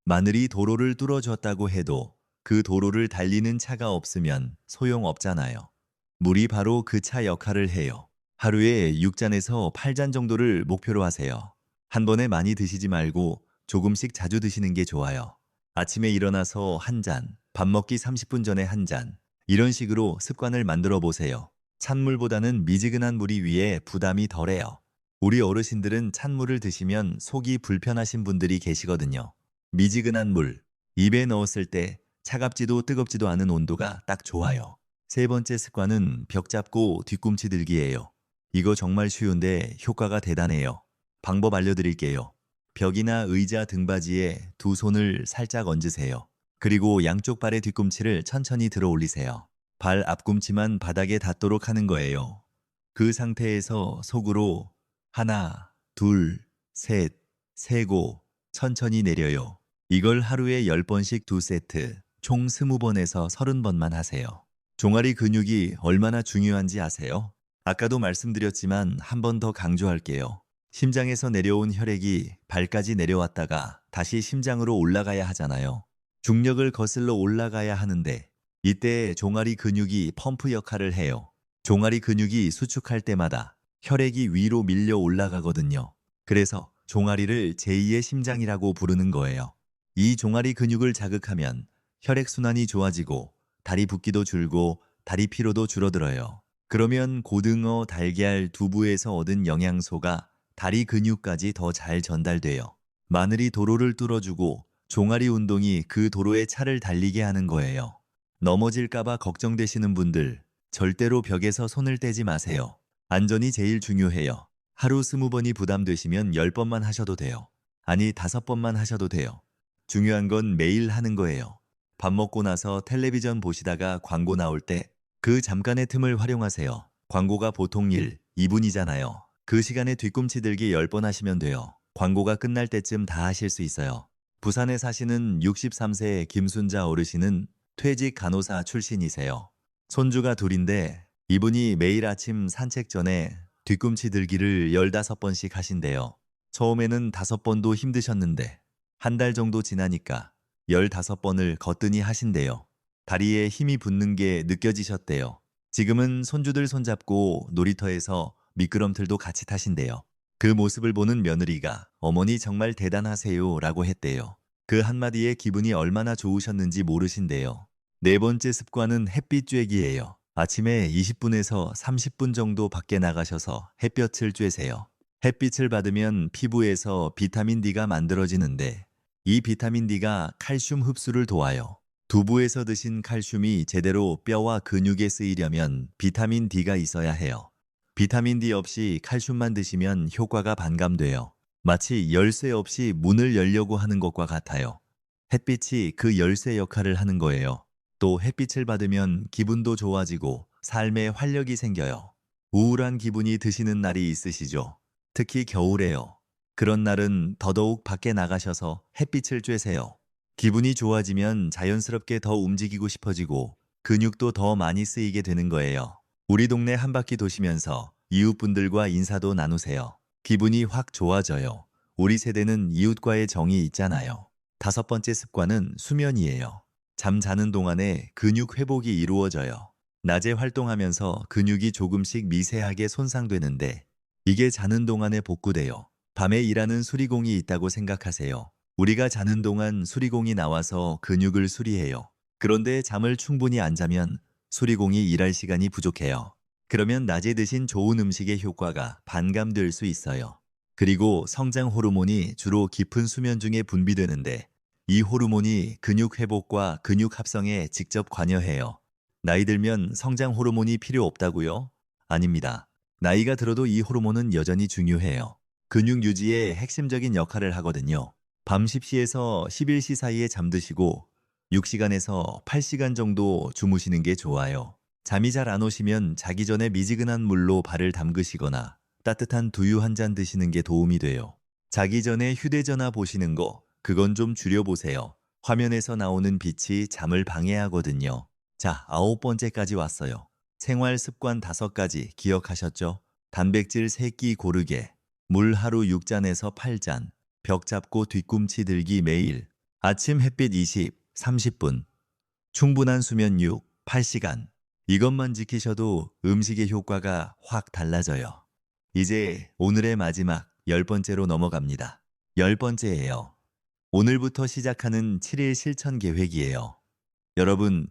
마늘이 도로를 뚫어줬다고 해도 그 도로를 달리는 차가 없으면 소용없잖아요. 물이 바로 그 차 역할을 해요. 하루에 6잔에서 8잔 정도를 목표로 하세요. 한 번에 많이 드시지 말고 조금씩 자주 드시는 게 좋아요. 아침에 일어나서 한 잔, 밥 먹기 30분 전에 한 잔, 이런 식으로 습관을 만들어 보세요. 찬물보다는 미지근한 물이 위에 부담이 덜해요. 우리 어르신들은 찬물을 드시면 속이 불편하신 분들이 계시거든요. 미지근한 물, 입에 넣었을 때 차갑지도 뜨겁지도 않은 온도가 딱 좋아요. 세 번째 습관은 벽 잡고 뒤꿈치 들기예요. 이거 정말 쉬운데 효과가 대단해요. 방법 알려드릴게요. 벽이나 의자 등받이에 두 손을 살짝 얹으세요. 그리고 양쪽 발의 뒤꿈치를 천천히 들어 올리세요. 발 앞꿈치만 바닥에 닿도록 하는 거예요. 그 상태에서 속으로 하나, 둘, 셋, 세고 천천히 내려요. 이걸 하루에 10번씩 2세트, 총 20번에서 30번만 하세요. 종아리 근육이 얼마나 중요한지 아세요? 아까도 말씀드렸지만 한 번 더 강조할게요. 심장에서 내려온 혈액이 발까지 내려왔다가 다시 심장으로 올라가야 하잖아요. 중력을 거슬러 올라가야 하는데 이때 종아리 근육이 펌프 역할을 해요. 종아리 근육이 수축할 때마다 혈액이 위로 밀려 올라가거든요. 그래서 종아리를 제2의 심장이라고 부르는 거예요. 이 종아리 근육을 자극하면 혈액순환이 좋아지고 다리 붓기도 줄고 다리 피로도 줄어들어요. 그러면 고등어, 달걀, 두부에서 얻은 영양소가 다리 근육까지 더 잘 전달돼요. 마늘이 도로를 뚫어주고 종아리 운동이 그 도로에 차를 달리게 하는 거예요. 넘어질까봐 걱정되시는 분들, 절대로 벽에서 손을 떼지 마세요. 안전이 제일 중요해요. 하루 20번이 부담되시면 10번만 하셔도 돼요. 아니 5번만 하셔도 돼요. 중요한 건 매일 하는 거예요. 밥 먹고 나서 텔레비전 보시다가 광고 나올 때 그 잠깐의 틈을 활용하세요. 광고가 보통 1, 2분이잖아요. 그 시간에 뒤꿈치 들기 10번 하시면 돼요. 광고가 끝날 때쯤 다 하실 수 있어요. 부산에 사시는 63세 김순자 어르신은 퇴직 간호사 출신이세요. 손주가 둘인데 이분이 매일 아침 산책 전에 뒤꿈치 들기를 15번씩 하신대요. 처음에는 5번도 힘드셨는데 한 달 정도 지나니까 15번을 거뜬히 하신대요. 다리에 힘이 붙는 게 느껴지셨대요. 지금은 손주들 손잡고 놀이터에서 미끄럼틀도 같이 타신대요. 그 모습을 보는 며느리가 어머니 정말 대단하세요 라고 했대요. 그 한마디에 기분이 얼마나 좋으셨는지 모르신대요. 네 번째 습관은 햇빛 쬐기예요. 아침에 20분에서 30분 정도 밖에 나가셔서 햇볕을 쬐세요. 햇빛을 받으면 피부에서 비타민 D가 만들어지는데 이 비타민 D가 칼슘 흡수를 도와요. 두부에서 드신 칼슘이 제대로 뼈와 근육에 쓰이려면 비타민 D가 있어야 해요. 비타민 D 없이 칼슘만 드시면 효과가 반감돼요. 마치 열쇠 없이 문을 열려고 하는 것과 같아요. 햇빛이 그 열쇠 역할을 하는 거예요. 또 햇빛을 받으면 기분도 좋아지고 삶에 활력이 생겨요. 우울한 기분이 드시는 날이 있으시죠? 특히 겨울에요. 그런 날은 더더욱 밖에 나가셔서 햇빛을 쬐세요. 기분이 좋아지면 자연스럽게 더 움직이고 싶어지고 근육도 더 많이 쓰이게 되는 거예요. 우리 동네 한 바퀴 도시면서 이웃분들과 인사도 나누세요. 기분이 확 좋아져요. 우리 세대는 이웃과의 정이 있잖아요. 5번째 습관은 수면이에요. 잠 자는 동안에 근육 회복이 이루어져요. 낮에 활동하면서 근육이 조금씩 미세하게 손상되는데 이게 자는 동안에 복구돼요. 밤에 일하는 수리공이 있다고 생각하세요. 우리가 자는 동안 수리공이 나와서 근육을 수리해요. 그런데 잠을 충분히 안 자면 수리공이 일할 시간이 부족해요. 그러면 낮에 드신 좋은 음식의 효과가 반감될 수 있어요. 그리고 성장 호르몬이 주로 깊은 수면 중에 분비되는데 이 호르몬이 근육 회복과 근육 합성에 직접 관여해요. 나이 들면 성장 호르몬이 필요 없다고요? 아닙니다. 나이가 들어도 이 호르몬은 여전히 중요해요. 근육 유지에 핵심적인 역할을 하거든요. 밤 10시에서 11시 사이에 잠드시고 6시간에서 8시간 정도 주무시는 게 좋아요. 잠이 잘 안 오시면 자기 전에 미지근한 물로 발을 담그시거나 따뜻한 두유 한 잔 드시는 게 도움이 돼요. 자기 전에 휴대전화 보시는 거, 그건 좀 줄여보세요. 화면에서 나오는 빛이 잠을 방해하거든요. 자, 9번째까지 왔어요. 생활 습관 5가지 기억하셨죠? 단백질 3끼 고르게, 물 하루 6잔에서 8잔, 벽 잡고 뒤꿈치 들기 매일, 아침 햇빛 30분, 충분한 수면 8시간. 이것만 지키셔도 음식의 효과가 확 달라져요. 이제 오늘의 마지막 10번째로 넘어갑니다. 10번째예요. 오늘부터 시작하는 7일 실천 계획이에요. 여러분,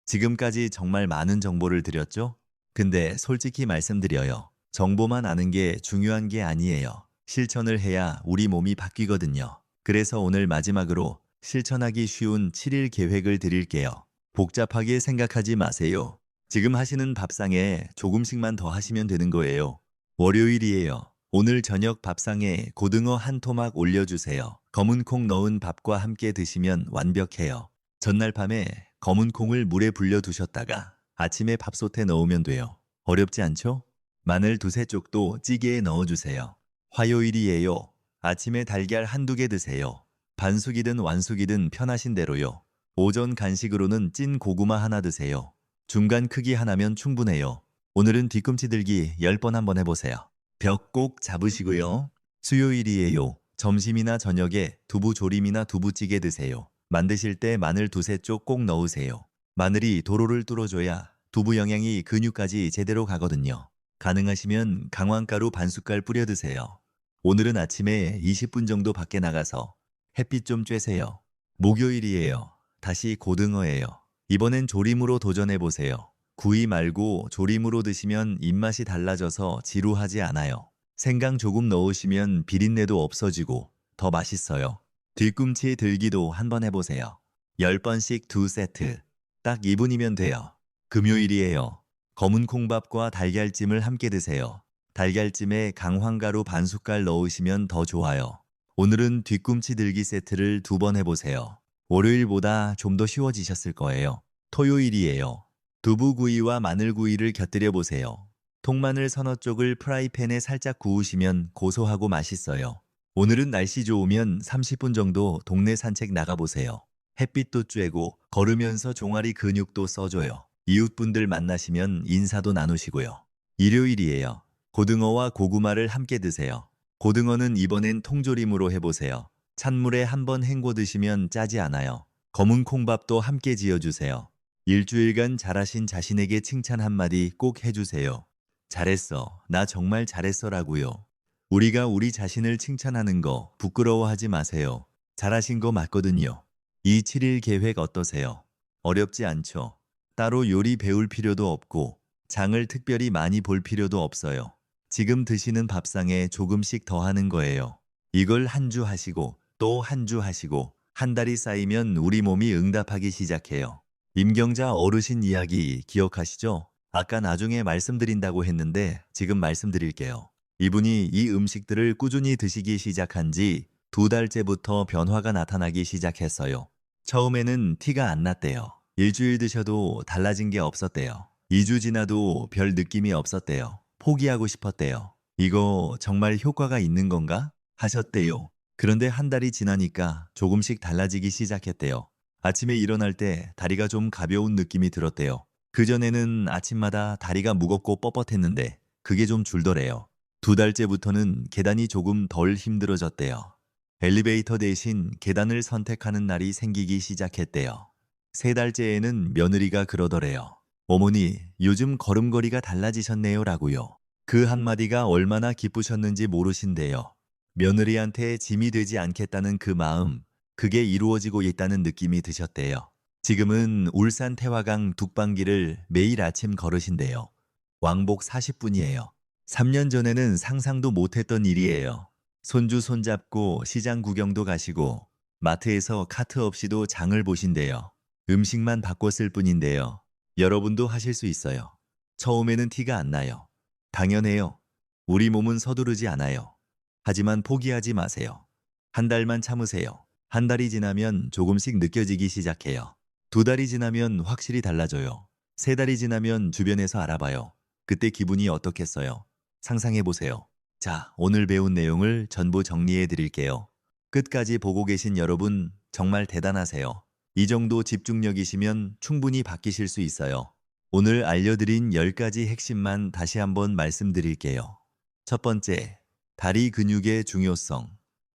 지금까지 정말 많은 정보를 드렸죠? 근데 솔직히 말씀드려요. 정보만 아는 게 중요한 게 아니에요. 실천을 해야 우리 몸이 바뀌거든요. 그래서 오늘 마지막으로 실천하기 쉬운 7일 계획을 드릴게요. 복잡하게 생각하지 마세요. 지금 하시는 밥상에 조금씩만 더 하시면 되는 거예요. 월요일이에요. 오늘 저녁 밥상에 고등어 한 토막 올려주세요. 검은 콩 넣은 밥과 함께 드시면 완벽해요. 전날 밤에 검은 콩을 물에 불려 두셨다가 아침에 밥솥에 넣으면 돼요. 어렵지 않죠? 마늘 2-3쪽도 찌개에 넣어주세요. 화요일이에요. 아침에 달걀 1-2개 드세요. 반숙이든 완숙이든 편하신 대로요. 오전 간식으로는 찐 고구마 하나 드세요. 중간 크기 하나면 충분해요. 오늘은 뒤꿈치 들기 10번 한번 해보세요. 벽 꼭 잡으시고요. 수요일이에요. 점심이나 저녁에 두부조림이나 두부찌개 드세요. 만드실 때 마늘 2-3쪽 꼭 넣으세요. 마늘이 도로를 뚫어줘야 두부 영양이 근육까지 제대로 가거든요. 가능하시면 강황가루 반숟갈 뿌려 드세요. 오늘은 아침에 20분 정도 밖에 나가서 햇빛 좀 쬐세요. 목요일이에요. 다시 고등어예요. 이번엔 조림으로 도전해보세요. 구이 말고 조림으로 드시면 입맛이 달라져서 지루하지 않아요. 생강 조금 넣으시면 비린내도 없어지고 더 맛있어요. 뒤꿈치 들기도 한번 해보세요. 10번씩 2세트. 딱 2분이면 돼요. 금요일이에요. 검은 콩밥과 달걀찜을 함께 드세요. 달걀찜에 강황가루 반숟갈 넣으시면 더 좋아요. 오늘은 뒤꿈치 들기 세트를 2번 해보세요. 월요일보다 좀 더 쉬워지셨을 거예요. 토요일이에요. 두부구이와 마늘구이를 곁들여 보세요. 통마늘 서너 쪽을 프라이팬에 살짝 구우시면 고소하고 맛있어요. 오늘은 날씨 좋으면 30분 정도 동네 산책 나가보세요. 햇빛도 쬐고 걸으면서 종아리 근육도 써줘요. 이웃분들 만나시면 인사도 나누시고요. 일요일이에요. 고등어와 고구마를 함께 드세요. 고등어는 이번엔 통조림으로 해보세요. 찬물에 한번 헹궈 드시면 짜지 않아요. 검은 콩밥도 함께 지어주세요. 일주일간 잘하신 자신에게 칭찬 한마디 꼭 해주세요. 잘했어. 나 정말 잘했어라고요. 우리가 우리 자신을 칭찬하는 거 부끄러워하지 마세요. 잘하신 거 맞거든요. 이 7일 계획 어떠세요? 어렵지 않죠? 따로 요리 배울 필요도 없고 장을 특별히 많이 볼 필요도 없어요. 지금 드시는 밥상에 조금씩 더 하는 거예요. 이걸 한 주 하시고 또 한 주 하시고 한 달이 쌓이면 우리 몸이 응답하기 시작해요. 임경자 어르신 이야기 기억하시죠? 아까 나중에 말씀드린다고 했는데 지금 말씀드릴게요. 이분이 이 음식들을 꾸준히 드시기 시작한 지 2달째부터 변화가 나타나기 시작했어요. 처음에는 티가 안 났대요. 일주일 드셔도 달라진 게 없었대요. 2주 지나도 별 느낌이 없었대요. 포기하고 싶었대요. 이거 정말 효과가 있는 건가? 하셨대요. 그런데 한 달이 지나니까 조금씩 달라지기 시작했대요. 아침에 일어날 때 다리가 좀 가벼운 느낌이 들었대요. 그전에는 아침마다 다리가 무겁고 뻣뻣했는데 그게 좀 줄더래요. 2달째부터는 계단이 조금 덜 힘들어졌대요. 엘리베이터 대신 계단을 선택하는 날이 생기기 시작했대요. 3달째에는 며느리가 그러더래요. 어머니, 요즘 걸음걸이가 달라지셨네요 라고요. 그 한마디가 얼마나 기쁘셨는지 모르신대요. 며느리한테 짐이 되지 않겠다는 그 마음, 그게 이루어지고 있다는 느낌이 드셨대요. 지금은 울산 태화강 둑방길을 매일 아침 걸으신대요. 왕복 40분이에요. 3년 전에는 상상도 못했던 일이에요. 손주 손잡고 시장 구경도 가시고 마트에서 카트 없이도 장을 보신대요. 음식만 바꿨을 뿐인데요. 여러분도 하실 수 있어요. 처음에는 티가 안 나요. 당연해요. 우리 몸은 서두르지 않아요. 하지만 포기하지 마세요. 한 달만 참으세요. 한 달이 지나면 조금씩 느껴지기 시작해요. 2달이 지나면 확실히 달라져요. 3달이 지나면 주변에서 알아봐요. 그때 기분이 어떻겠어요? 상상해 보세요. 자, 오늘 배운 내용을 전부 정리해 드릴게요. 끝까지 보고 계신 여러분 정말 대단하세요. 이 정도 집중력이시면 충분히 바뀌실 수 있어요. 오늘 알려드린 10가지 핵심만 다시 한번 말씀드릴게요. 첫 번째, 다리 근육의 중요성.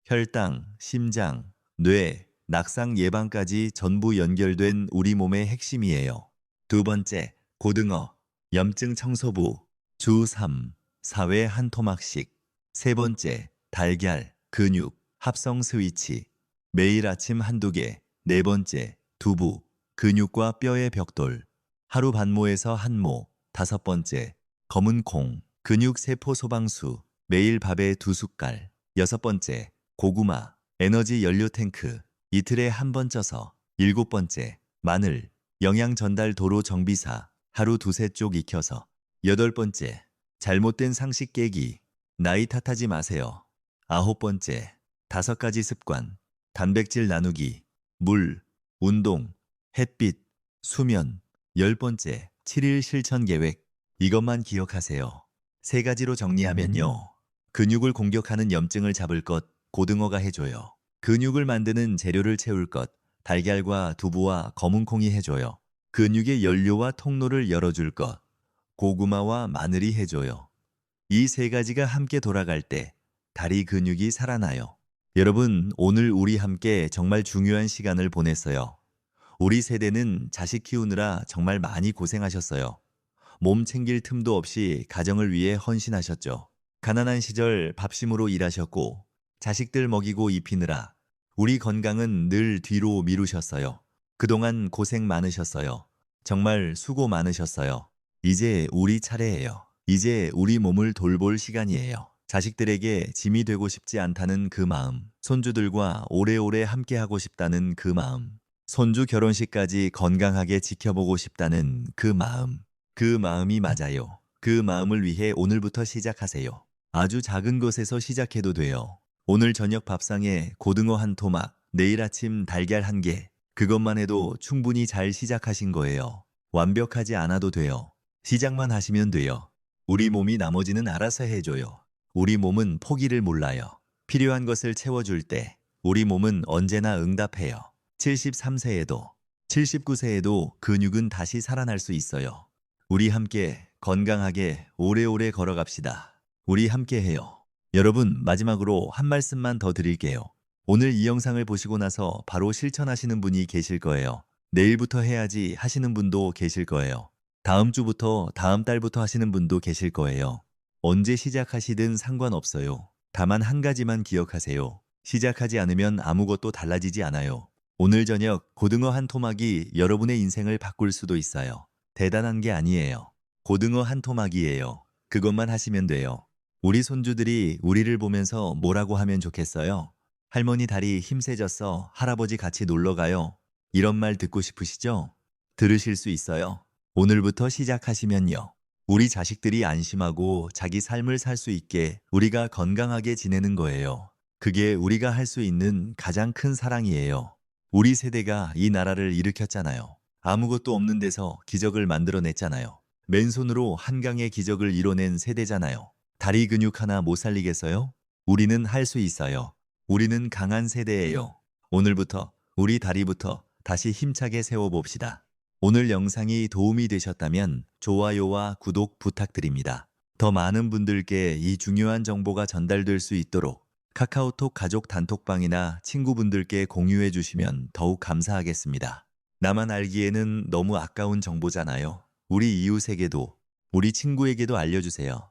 혈당, 심장, 뇌, 낙상 예방까지 전부 연결된 우리 몸의 핵심이에요. 두 번째, 고등어, 염증 청소부, 주 3, 4회 한 토막씩. 세 번째, 달걀, 근육, 합성 스위치, 매일 아침 한두 개. 네 번째, 두부, 근육과 뼈의 벽돌, 하루 반모에서 한 모. 다섯 번째, 검은 콩, 근육 세포 소방수, 매일 밥에 2숟갈. 여섯 번째, 고구마, 에너지 연료 탱크, 이틀에 한 번 쪄서. 일곱 번째, 마늘, 영양 전달 도로 정비사, 하루 2~3쪽 익혀서. 여덟 번째, 잘못된 상식 깨기, 나이 탓하지 마세요. 아홉 번째, 5가지 습관, 단백질 나누기, 물, 운동, 햇빛, 수면. 10번째, 7일 실천 계획. 이것만 기억하세요. 3가지로 정리하면요. 근육을 공격하는 염증을 잡을 것, 고등어가 해줘요. 근육을 만드는 재료를 채울 것, 달걀과 두부와 검은 콩이 해줘요. 근육의 연료와 통로를 열어줄 것, 고구마와 마늘이 해줘요. 이 3가지가 함께 돌아갈 때 다리 근육이 살아나요. 여러분, 오늘 우리 함께 정말 중요한 시간을 보냈어요. 우리 세대는 자식 키우느라 정말 많이 고생하셨어요. 몸 챙길 틈도 없이 가정을 위해 헌신하셨죠. 가난한 시절 밥심으로 일하셨고 자식들 먹이고 입히느라 우리 건강은 늘 뒤로 미루셨어요. 그동안 고생 많으셨어요. 정말 수고 많으셨어요. 이제 우리 차례예요. 이제 우리 몸을 돌볼 시간이에요. 자식들에게 짐이 되고 싶지 않다는 그 마음, 손주들과 오래오래 함께하고 싶다는 그 마음, 손주 결혼식까지 건강하게 지켜보고 싶다는 그 마음, 그 마음이 맞아요. 그 마음을 위해 오늘부터 시작하세요. 아주 작은 것에서 시작해도 돼요. 오늘 저녁 밥상에 고등어 한 토막, 내일 아침 달걀 1개, 그것만 해도 충분히 잘 시작하신 거예요. 완벽하지 않아도 돼요. 시작만 하시면 돼요. 우리 몸이 나머지는 알아서 해줘요. 우리 몸은 포기를 몰라요. 필요한 것을 채워줄 때 우리 몸은 언제나 응답해요. 73세에도 79세에도 근육은 다시 살아날 수 있어요. 우리 함께 건강하게 오래오래 걸어갑시다. 우리 함께 해요. 여러분, 마지막으로 한 말씀만 더 드릴게요. 오늘 이 영상을 보시고 나서 바로 실천하시는 분이 계실 거예요. 내일부터 해야지 하시는 분도 계실 거예요. 다음 주부터, 다음 달부터 하시는 분도 계실 거예요. 언제 시작하시든 상관없어요. 다만 한 가지만 기억하세요. 시작하지 않으면 아무것도 달라지지 않아요. 오늘 저녁 고등어 한 토막이 여러분의 인생을 바꿀 수도 있어요. 대단한 게 아니에요. 고등어 한 토막이에요. 그것만 하시면 돼요. 우리 손주들이 우리를 보면서 뭐라고 하면 좋겠어요? 할머니 다리 힘세졌어. 할아버지 같이 놀러 가요. 이런 말 듣고 싶으시죠? 들으실 수 있어요. 오늘부터 시작하시면요. 우리 자식들이 안심하고 자기 삶을 살 수 있게 우리가 건강하게 지내는 거예요. 그게 우리가 할 수 있는 가장 큰 사랑이에요. 우리 세대가 이 나라를 일으켰잖아요. 아무것도 없는 데서 기적을 만들어냈잖아요. 맨손으로 한강의 기적을 이뤄낸 세대잖아요. 다리 근육 하나 못 살리겠어요? 우리는 할 수 있어요. 우리는 강한 세대예요. 오늘부터 우리 다리부터 다시 힘차게 세워봅시다. 오늘 영상이 도움이 되셨다면 좋아요와 구독 부탁드립니다. 더 많은 분들께 이 중요한 정보가 전달될 수 있도록 카카오톡 가족 단톡방이나 친구분들께 공유해 주시면 더욱 감사하겠습니다. 나만 알기에는 너무 아까운 정보잖아요. 우리 이웃에게도, 우리 친구에게도 알려주세요.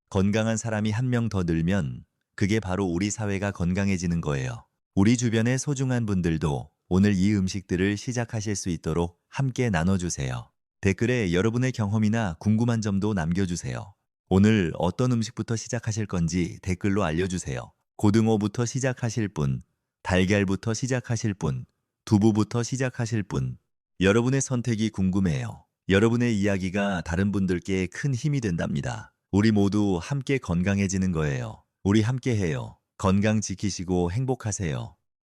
건강한 사람이 한 명 더 늘면 그게 바로 우리 사회가 건강해지는 거예요. 우리 주변의 소중한 분들도 오늘 이 음식들을 시작하실 수 있도록 함께 나눠주세요. 댓글에 여러분의 경험이나 궁금한 점도 남겨주세요. 오늘 어떤 음식부터 시작하실 건지 댓글로 알려주세요. 고등어부터 시작하실 분, 달걀부터 시작하실 분, 두부부터 시작하실 분, 여러분의 선택이 궁금해요. 여러분의 이야기가 다른 분들께 큰 힘이 된답니다. 우리 모두 함께 건강해지는 거예요. 우리 함께 해요. 건강 지키시고 행복하세요.